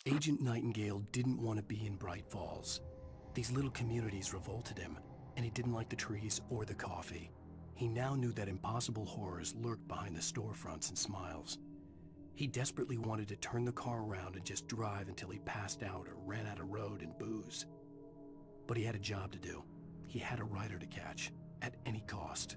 Speaker 1: Agent Nightingale didn't want to be in Bright Falls. These little communities revolted him, and he didn't like the trees or the coffee. He now knew that impossible horrors lurked behind the storefronts and smiles. He desperately wanted to turn the car around and just drive until he passed out or ran out of road and booze. But he had a job to do. He had a rider to catch, at any cost.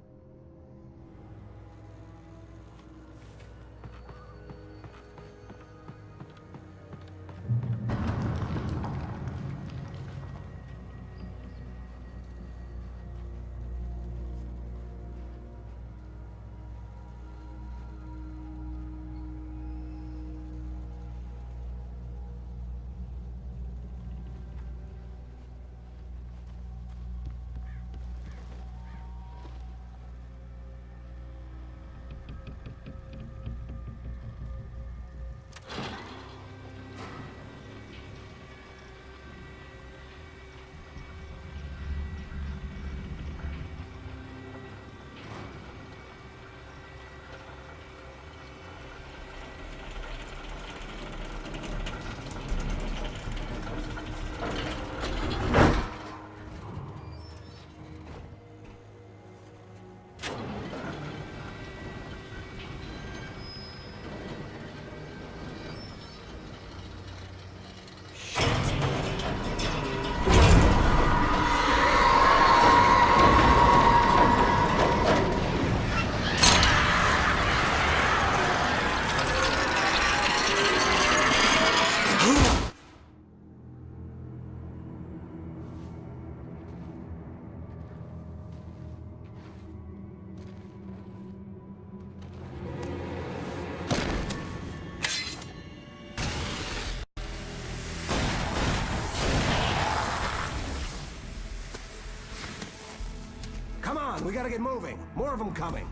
Speaker 8: Come on, we gotta get moving. More of them coming.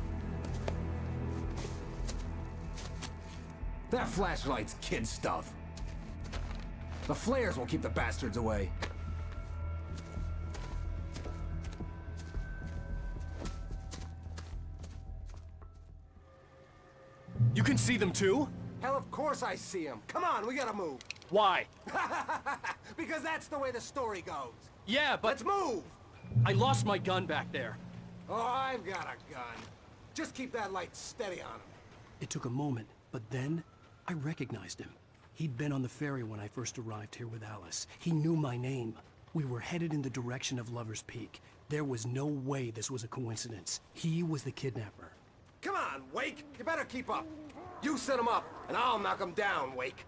Speaker 8: That flashlight's kid stuff. The flares will keep the bastards away.
Speaker 3: You can see them too?
Speaker 8: Hell, of course I see them. Come on, we gotta move.
Speaker 3: Why?
Speaker 8: Because that's the way the story goes.
Speaker 3: Yeah, but...
Speaker 8: Let's move!
Speaker 3: I lost my gun back there.
Speaker 8: Oh, I've got a gun. Just keep that light steady on him.
Speaker 1: It took a moment, but then I recognized him. He'd been on the ferry when I first arrived here with Alice. He knew my name. We were headed in the direction of Lover's Peak. There was no way this was a coincidence. He was the kidnapper.
Speaker 8: Come on, Wake! You better keep up. You set him up, and I'll knock him down, Wake.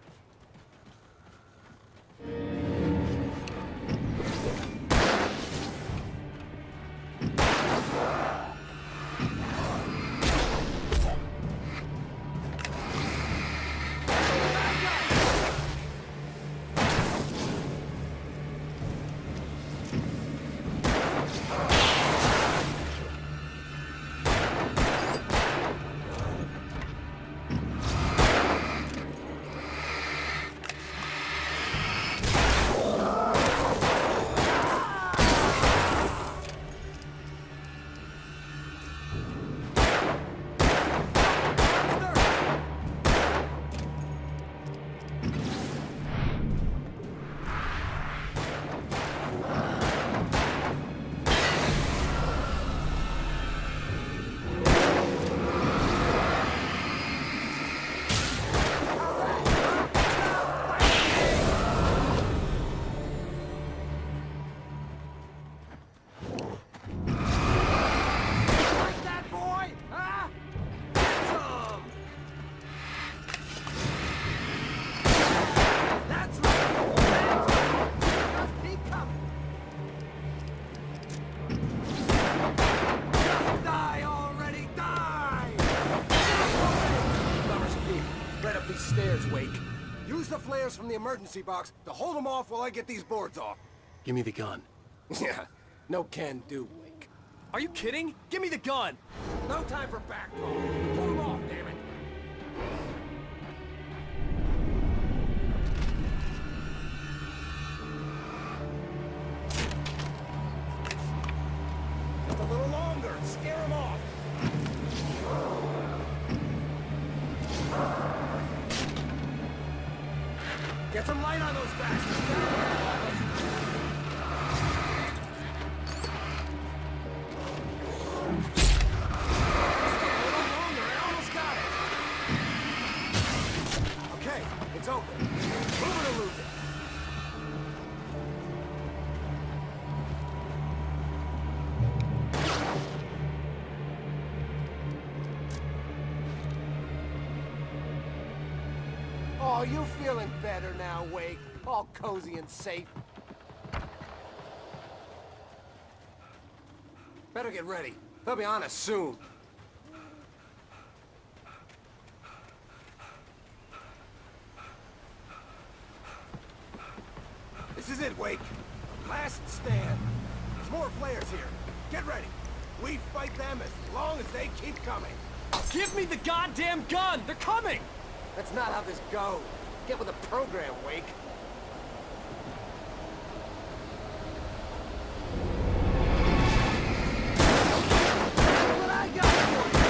Speaker 8: Stairs, Wake. Use the flares from the emergency box to hold them off while I get these boards off.
Speaker 1: Give me the gun.
Speaker 8: Yeah, no can do, Wake.
Speaker 3: Are you kidding? Give me the gun!
Speaker 8: No time for back talk. Pull them off, damn it. Just a little longer. Scare them off. Get some light on those bastards! Okay, it's open. Move it or lose it. Oh, you feeling better now, Wake? All cozy and safe. Better get ready. They'll be on us soon. This is it, Wake. Last stand. There's more flares here. Get ready. We fight them as long as they keep coming.
Speaker 3: Give me the goddamn gun! They're coming!
Speaker 8: That's not how this goes. Get with the program, Wake. That's what I got for you.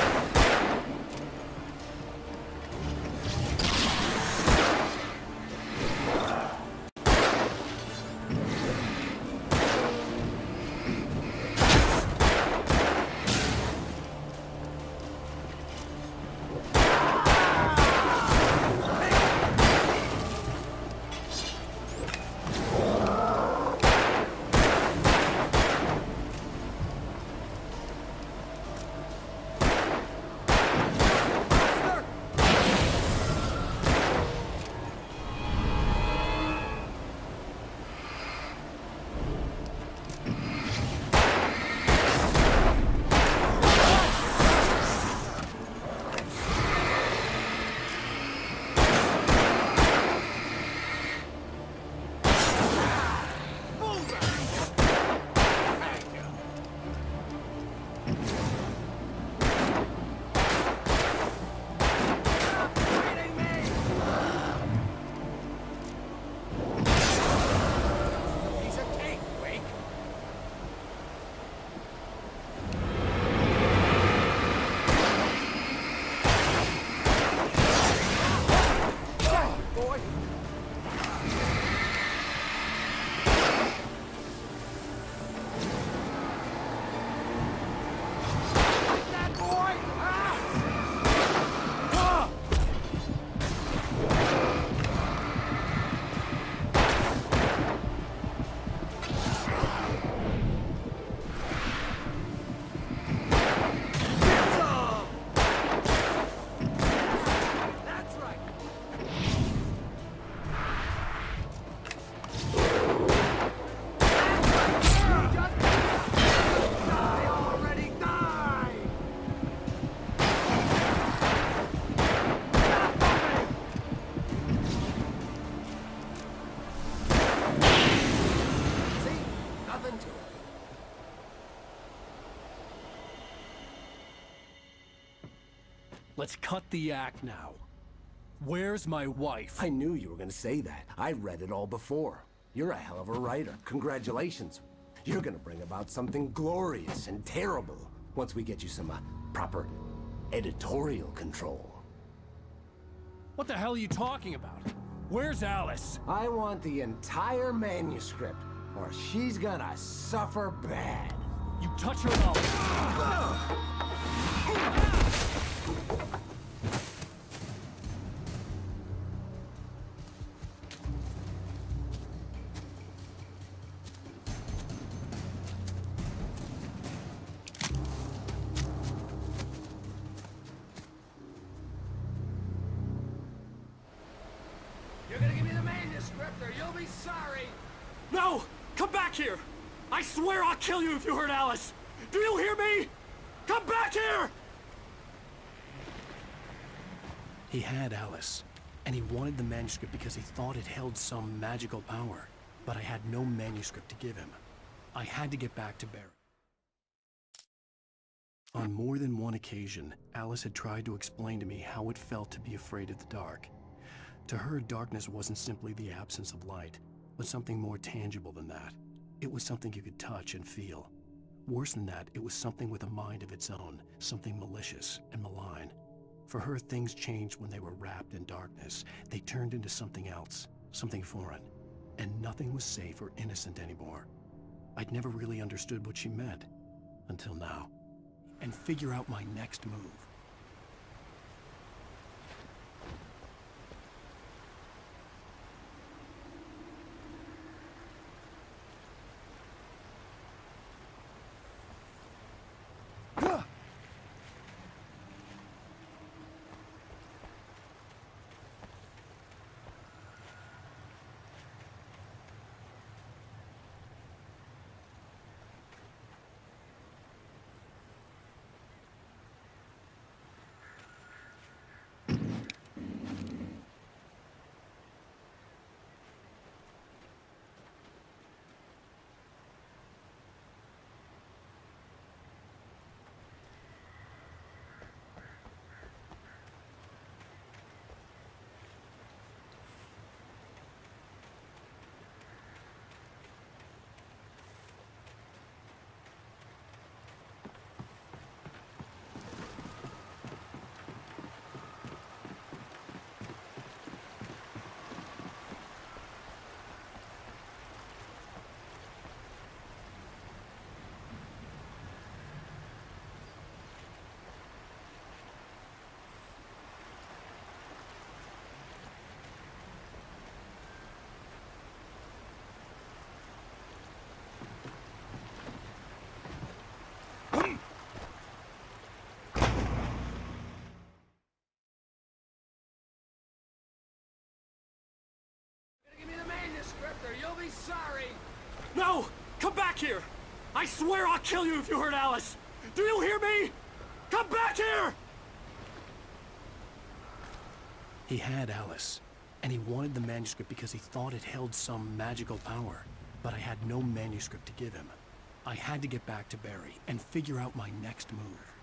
Speaker 3: Let's cut the act now. Where's my wife?
Speaker 10: I knew you were gonna say that. I read it all before. You're a hell of a writer. Congratulations. You're gonna bring about something glorious and terrible once we get you some proper editorial control.
Speaker 3: What the hell are you talking about? Where's Alice?
Speaker 10: I want the entire manuscript, or she's gonna suffer bad.
Speaker 3: You touch her mouth.
Speaker 8: You're gonna give me the manuscript or you'll be sorry.
Speaker 3: No! Come back here! I swear I'll kill you if you hurt Alice! Do you hear me? Come back here!
Speaker 1: He had Alice, and he wanted the manuscript because he thought it held some magical power. But I had no manuscript to give him. I had to get back to Barry. On more than one occasion, Alice had tried to explain to me how it felt to be afraid of the dark. To her, darkness wasn't simply the absence of light, but something more tangible than that. It was something you could touch and feel. Worse than that, it was something with a mind of its own, something malicious and malign. For her, things changed when they were wrapped in darkness. They turned into something else, something foreign, and nothing was safe or innocent anymore. I'd never really understood what she meant, until now, and figure out my next move.
Speaker 8: Give me the manuscript or you'll be sorry!
Speaker 3: No! Come back here! I swear I'll kill you if you hurt Alice! Do you hear me? Come back here!
Speaker 1: He had Alice, and he wanted the manuscript because he thought it held some magical power. But I had no manuscript to give him. I had to get back to Barry and figure out my next move.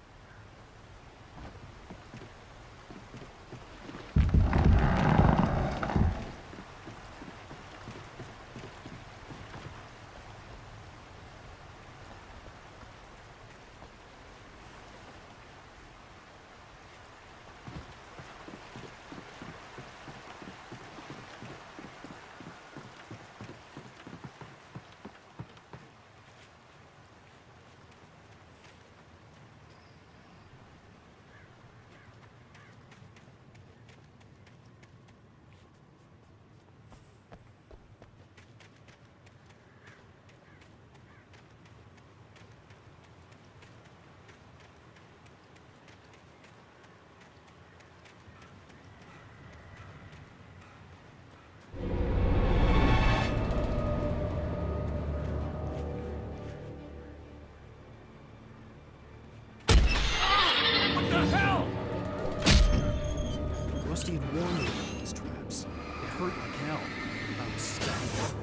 Speaker 1: Rusty had warned me about these traps. It hurt like hell. I was stunned.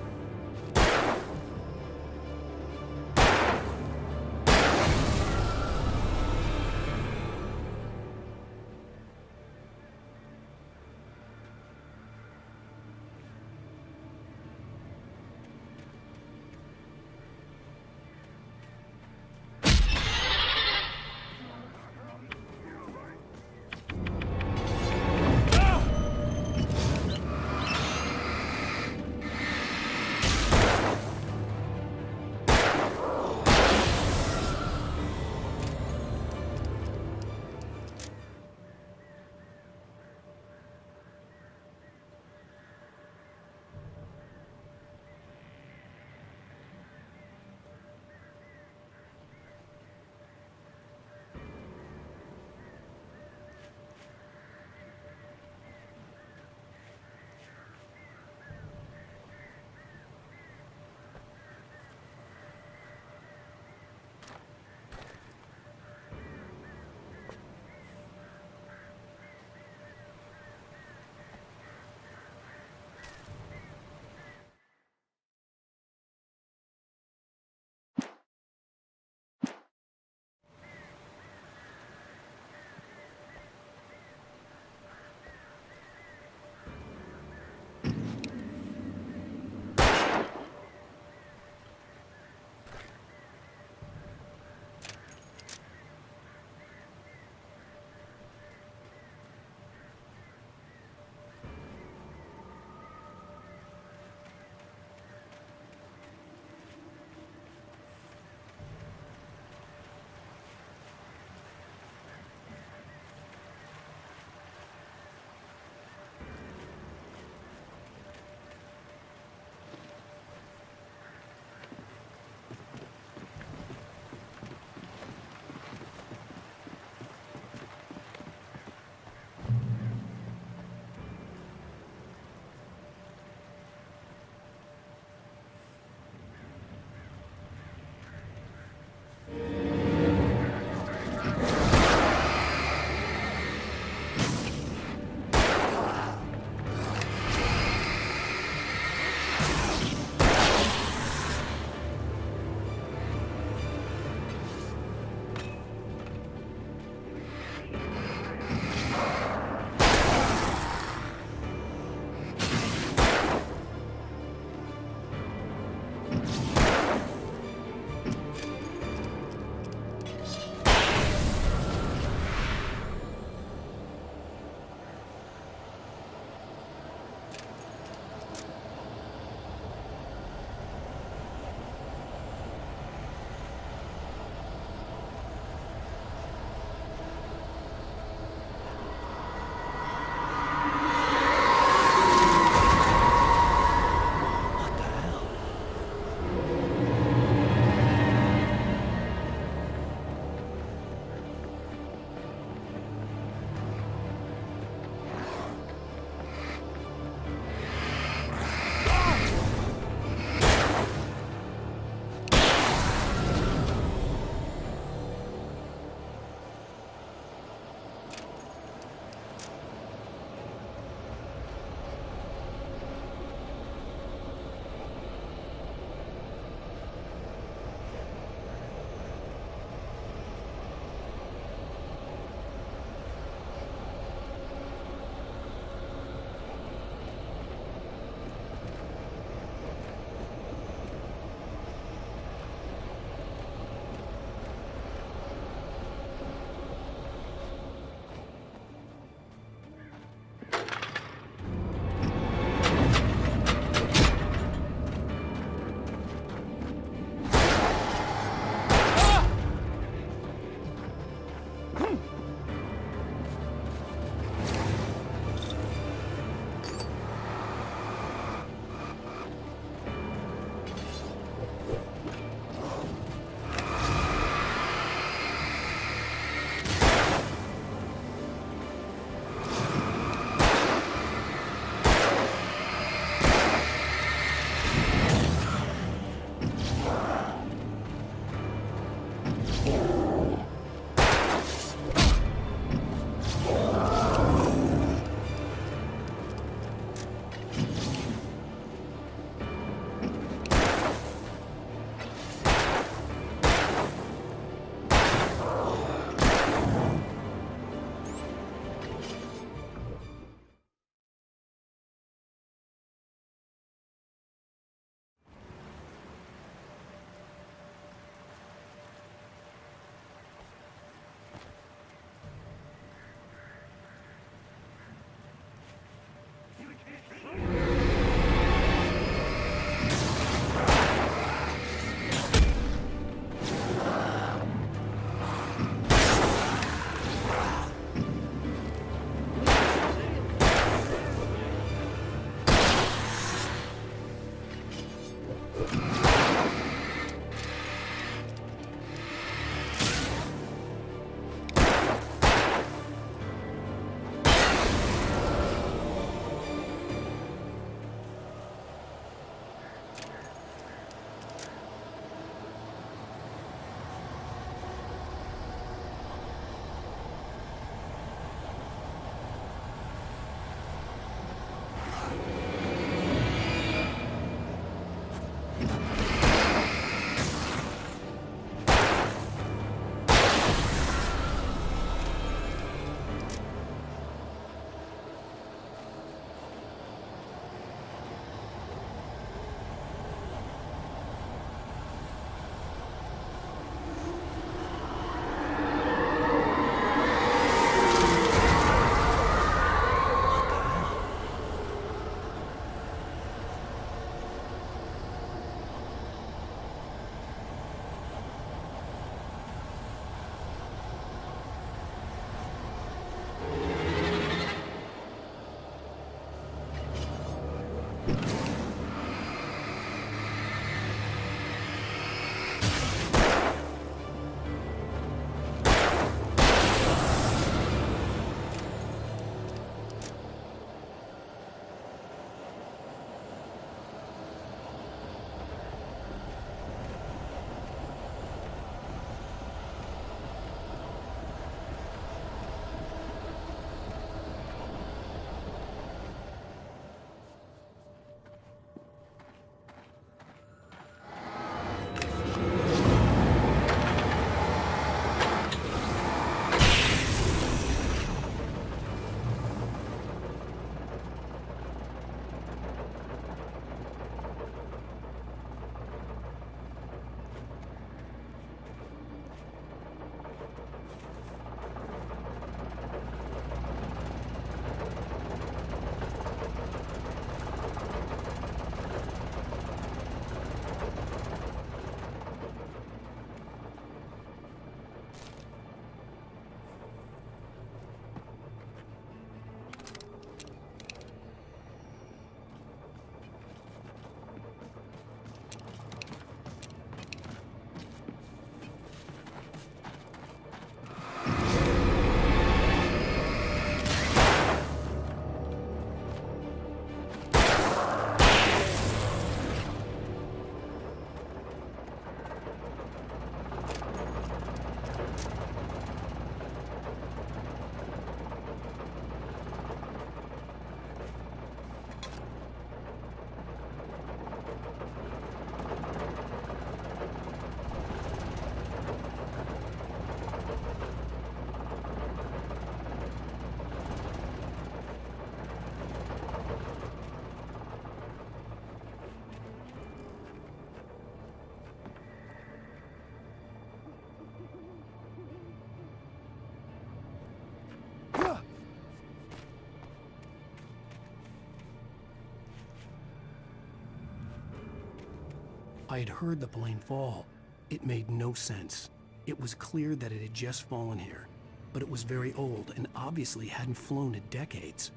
Speaker 1: I had heard the plane fall. It made no sense. It was clear that it had just fallen here, but it was very old and obviously hadn't flown in decades.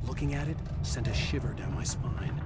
Speaker 1: Looking at it sent a shiver down my spine.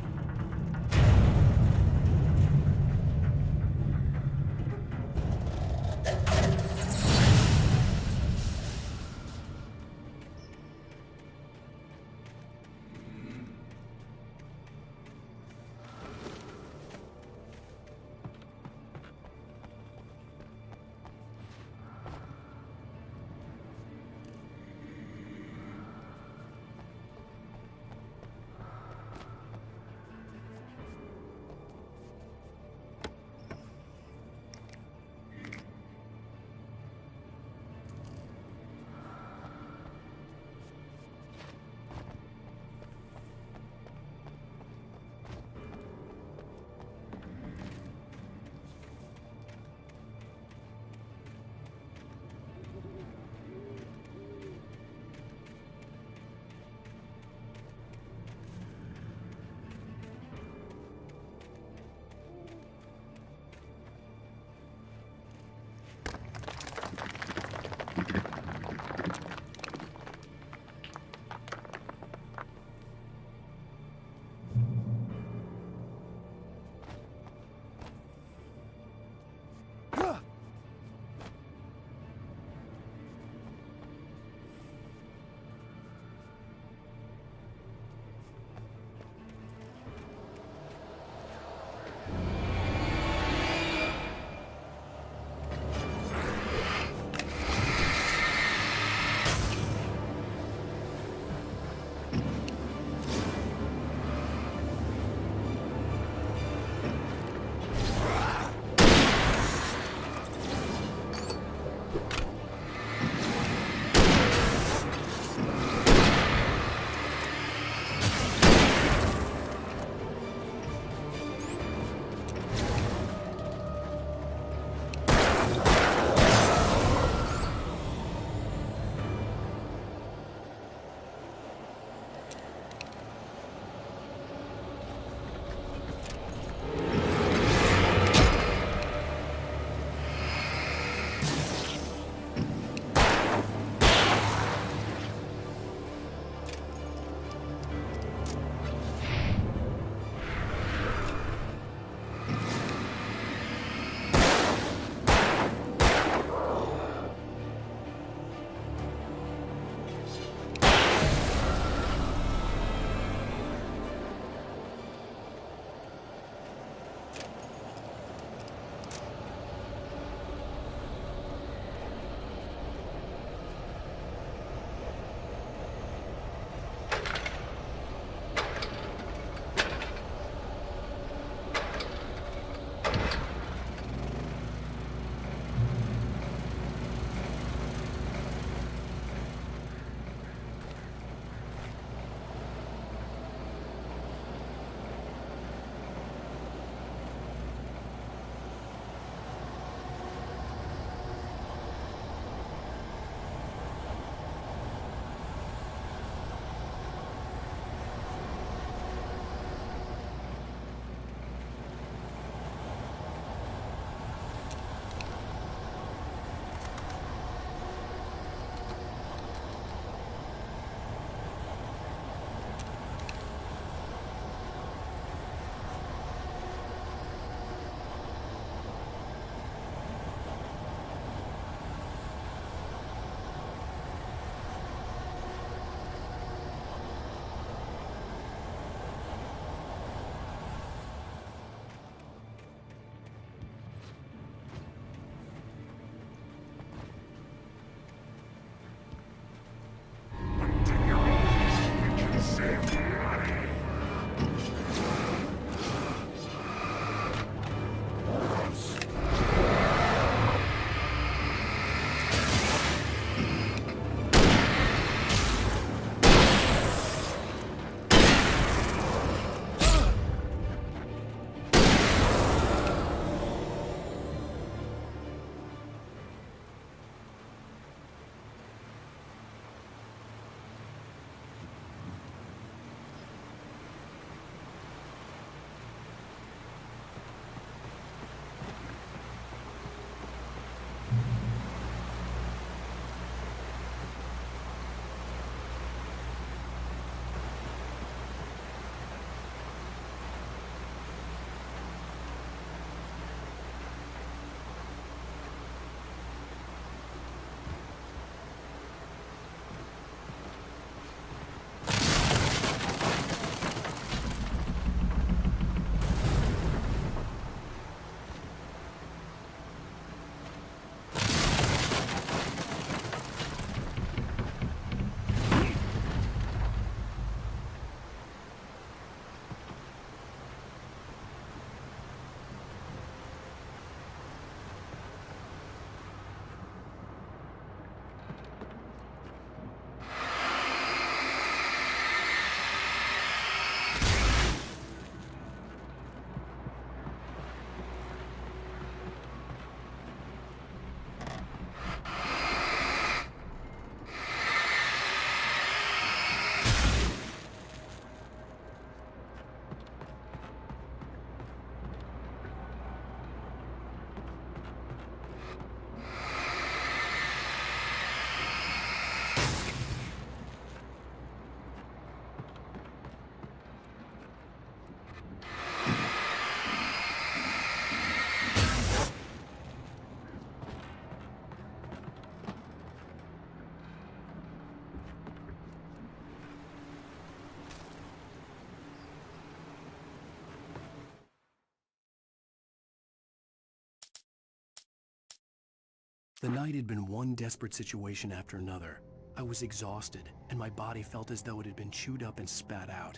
Speaker 1: The night had been one desperate situation after another. I was exhausted, and my body felt as though it had been chewed up and spat out.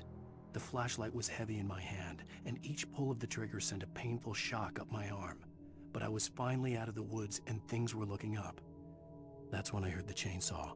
Speaker 1: The flashlight was heavy in my hand, and each pull of the trigger sent a painful shock up my arm. But I was finally out of the woods, and things were looking up. That's when I heard the chainsaw.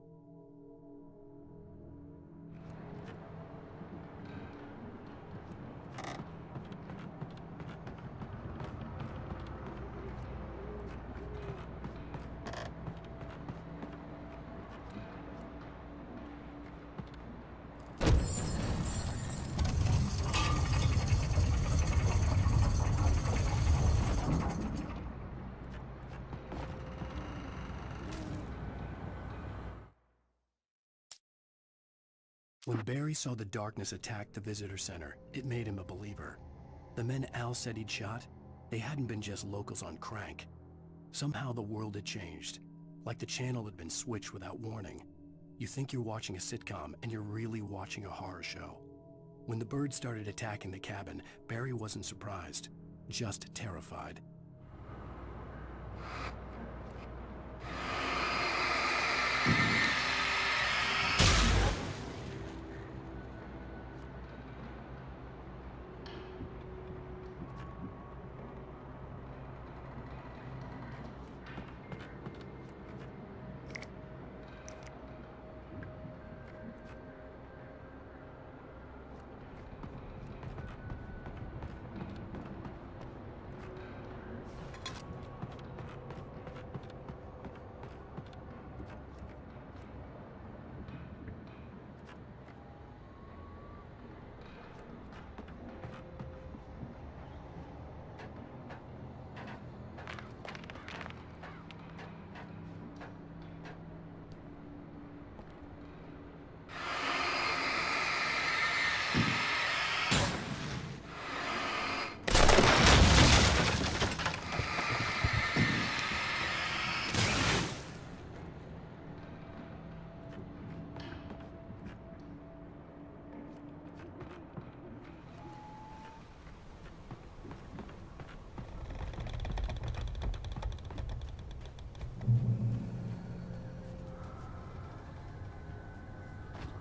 Speaker 1: When Barry saw the darkness attack the visitor center, it made him a believer. The men Al said he'd shot, they hadn't been just locals on crank. Somehow the world had changed, like the channel had been switched without warning. You think you're watching a sitcom, and you're really watching a horror show. When the birds started attacking the cabin, Barry wasn't surprised, just terrified.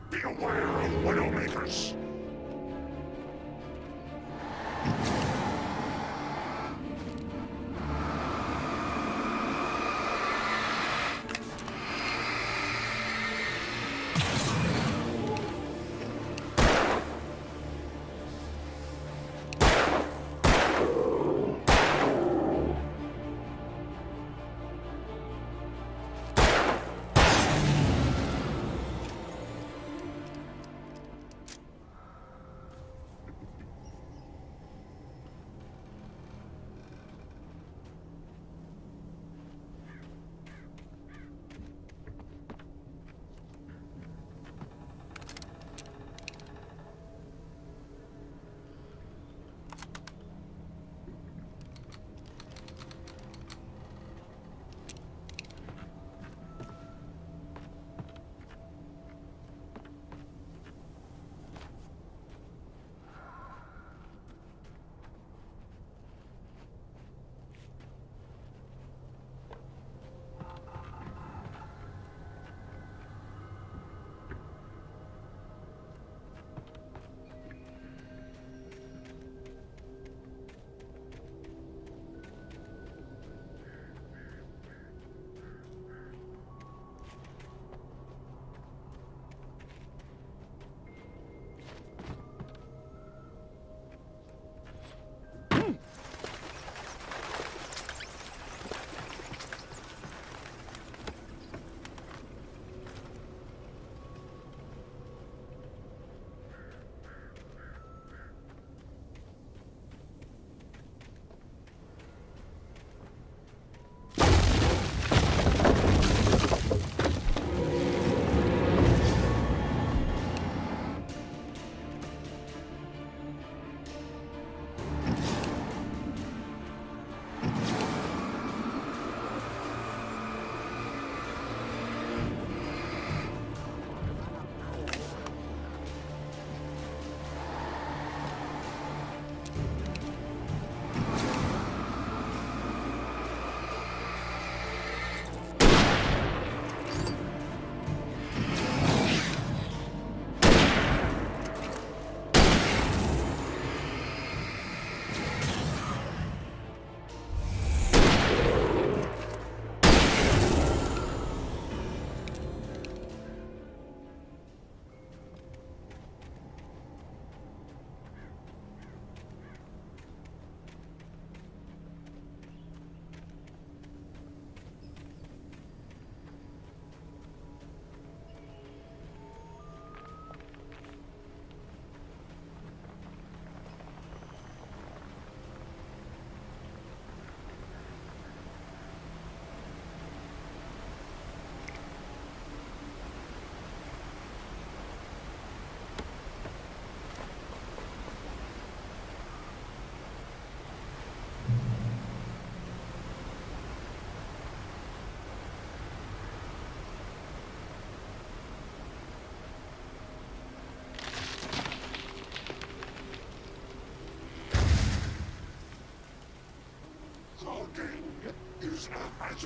Speaker 4: Beware of Widowmakers!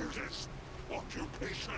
Speaker 4: hazardous occupation.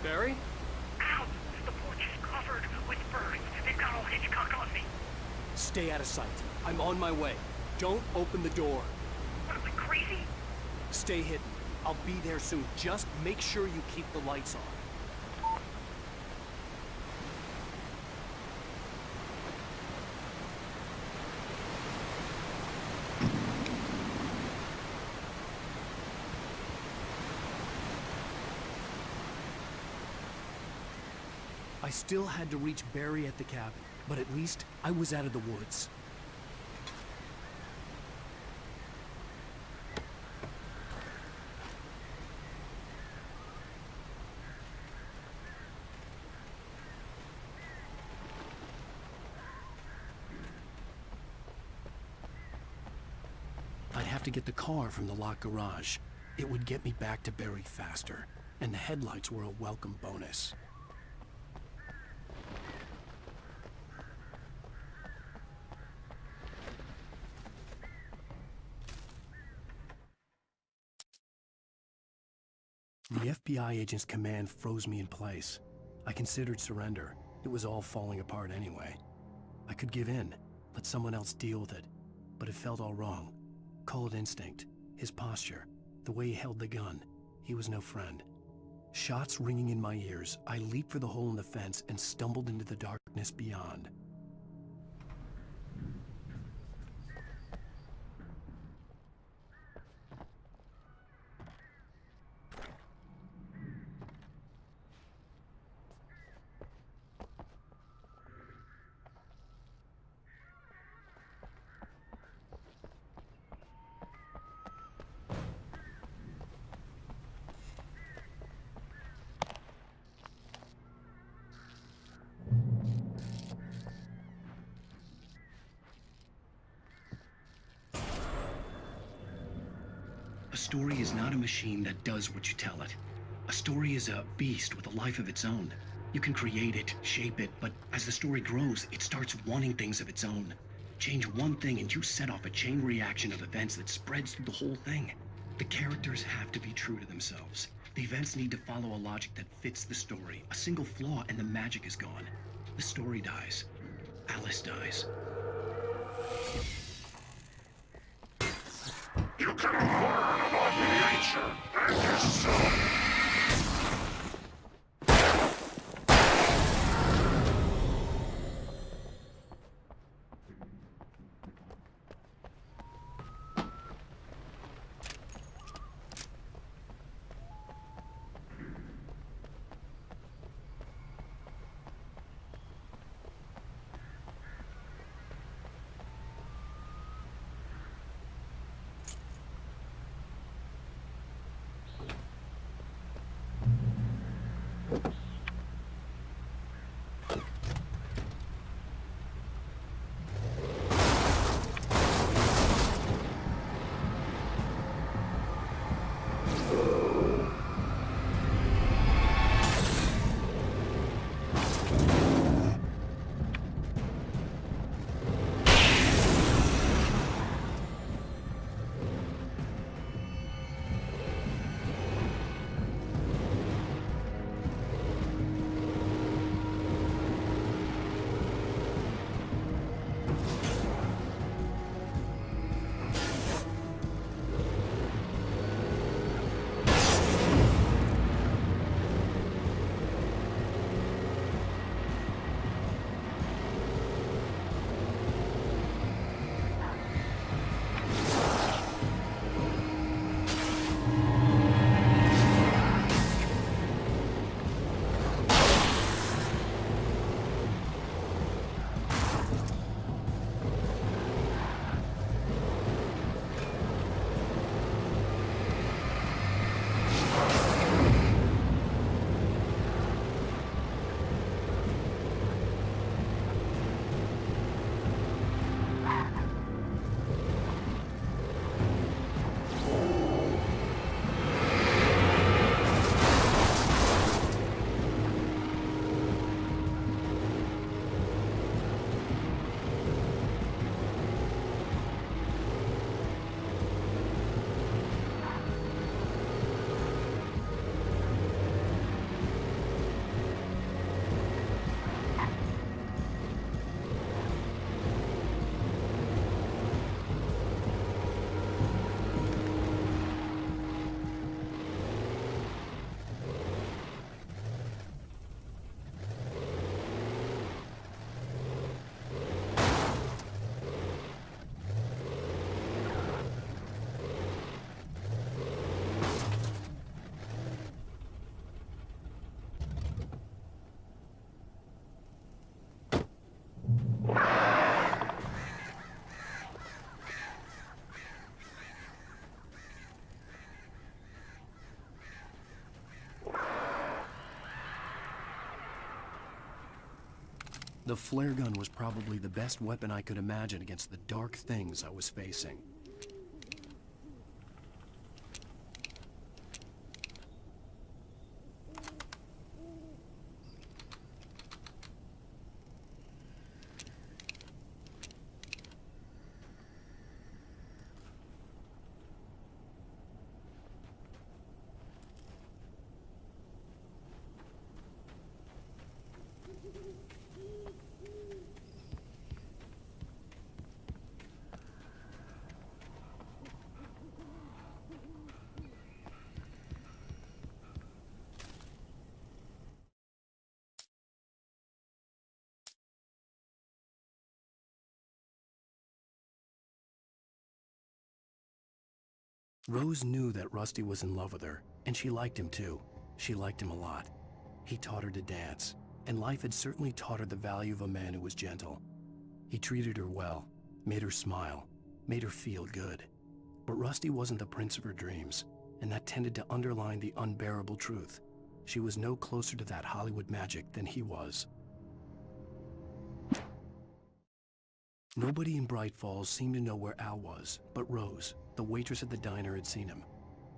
Speaker 3: Barry?
Speaker 12: Ow! The porch is covered with birds. They've got all Hitchcock on me.
Speaker 3: Stay out of sight. I'm on my way. Don't open the door.
Speaker 12: What, am I crazy?
Speaker 3: Stay hidden. I'll be there soon. Just make sure you keep the lights on. I still had to reach Barry at the cabin, but at least I was out of the woods. I'd have to get the car from the locked garage. It would get me back to Barry faster, and the headlights were a welcome bonus. The FBI agent's command froze me in place. I considered surrender. It was all falling apart anyway. I could give in, let someone else deal with it, but it felt all wrong. Call it instinct, his posture, the way he held the gun. He was no friend. Shots ringing in my ears, I leaped for the hole in the fence and stumbled into the darkness beyond.
Speaker 1: A story is not a machine that does what you tell it. A story is a beast with a life of its own. You can create it, shape it, but as the story grows, it starts wanting things of its own. Change one thing and you set off a chain reaction of events that spreads through the whole thing. The characters have to be true to themselves. The events need to follow a logic that fits the story. A single flaw and the magic is gone. The story dies. Alice dies.
Speaker 4: You can learn about nature and yourself.
Speaker 3: The flare gun was probably the best weapon I could imagine against the dark things I was facing. Rose knew that Rusty was in love with her, and she liked him too. She liked him a lot. He taught her to dance, and life had certainly taught her the value of a man who was gentle. He treated her well, made her smile, made her feel good. But Rusty wasn't the prince of her dreams, and that tended to underline the unbearable truth. She was no closer to that Hollywood magic than he was. Nobody in Bright Falls seemed to know where Al was, but Rose, the waitress at the diner, had seen him.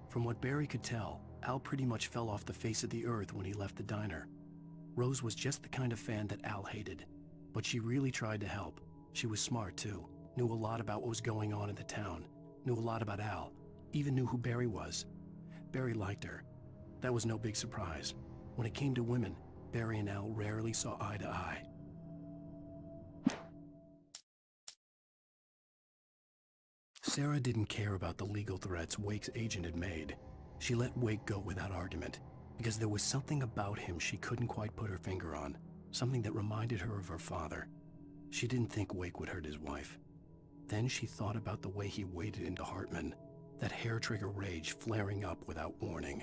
Speaker 3: From what Barry could tell, Al pretty much fell off the face of the earth when he left the diner. Rose was just the kind of fan that Al hated, but she really tried to help. She was smart too, knew a lot about what was going on in the town, knew a lot about Al, even knew who Barry was. Barry liked her. That was no big surprise. When it came to women, Barry and Al rarely saw eye to eye. Sarah didn't care about the legal threats Wake's agent had made. She let Wake go without argument, because there was something about him she couldn't quite put her finger on, something that reminded her of her father. She didn't think Wake would hurt his wife. Then she thought about the way he waded into Hartman, that hair-trigger rage flaring up without warning.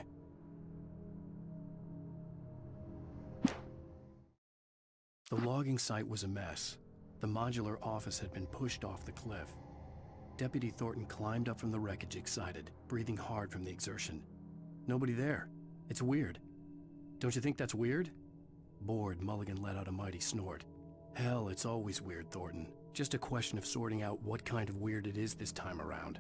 Speaker 3: The logging site was a mess. The modular office had been pushed off the cliff. Deputy Thornton climbed up from the wreckage excited, breathing hard from the exertion. Nobody there. It's weird. Don't you think that's weird? Bored, Mulligan let out a mighty snort. Hell, it's always weird, Thornton. Just a question of sorting out what kind of weird it is this time around.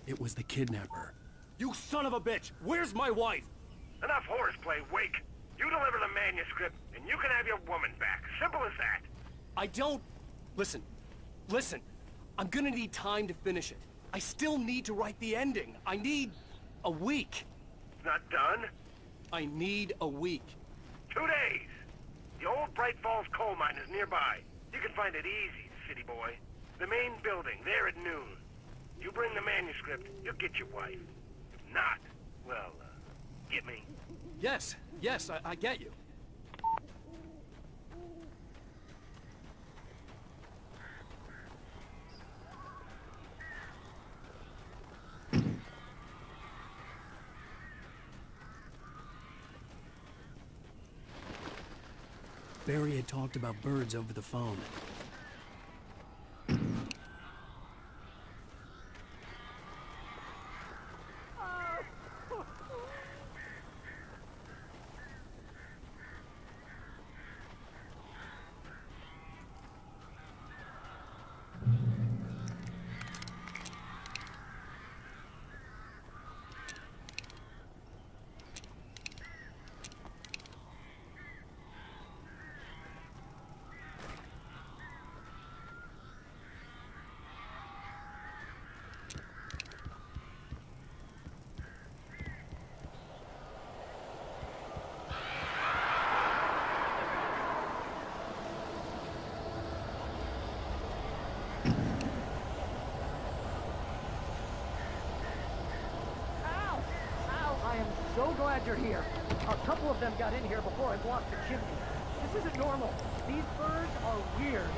Speaker 3: It was the kidnapper.
Speaker 13: You son of a bitch! Where's my wife? Enough horseplay, Wake. You deliver the manuscript, and you can have your woman back. Simple as that.
Speaker 1: I don't... Listen. I'm gonna need time to finish it. I still need to write the ending. I need... a week.
Speaker 13: It's not done?
Speaker 1: I need a week.
Speaker 13: 2 days. The old Bright Falls coal mine is nearby. You can find it easy, city boy. The main building, there at noon. You bring the manuscript, you'll get your wife. If not, well, get me.
Speaker 1: Yes, I get you. Barry had talked about birds over the phone.
Speaker 16: So glad you're here. A couple of them got in here before I blocked the chimney. This isn't normal. These birds are weird.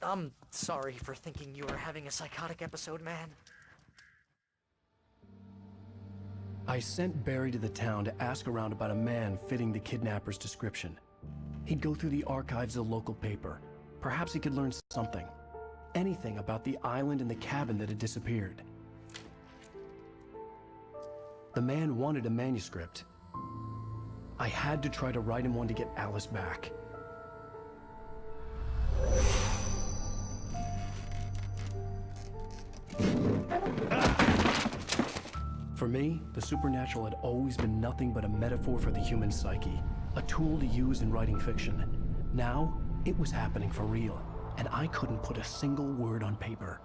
Speaker 16: I'm sorry for thinking you were having a psychotic episode, man.
Speaker 3: I sent Barry to the town to ask around about a man fitting the kidnapper's description. He'd go through the archives of the local paper. Perhaps he could learn something. Anything about the island and the cabin that had disappeared. The man wanted a manuscript. I had to try to write him one to get Alice back. For me, the supernatural had always been nothing but a metaphor for the human psyche, a tool to use in writing fiction. Now, it was happening for real, and I couldn't put a single word on paper.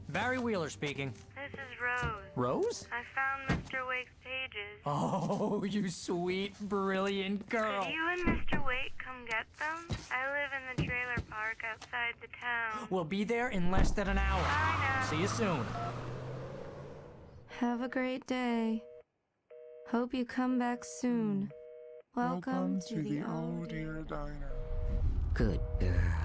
Speaker 16: Barry Wheeler speaking.
Speaker 5: This is Rose.
Speaker 16: Rose?
Speaker 5: I found Mr. Wake's pages.
Speaker 16: Oh, you sweet, brilliant girl.
Speaker 5: Could you and Mr. Wake come get them? I live in the trailer park outside the town.
Speaker 16: We'll be there in less than an hour.
Speaker 5: Bye now.
Speaker 16: See you soon.
Speaker 5: Have a great day. Hope you come back soon. Welcome to the Oh Dear Diner.
Speaker 11: Good girl.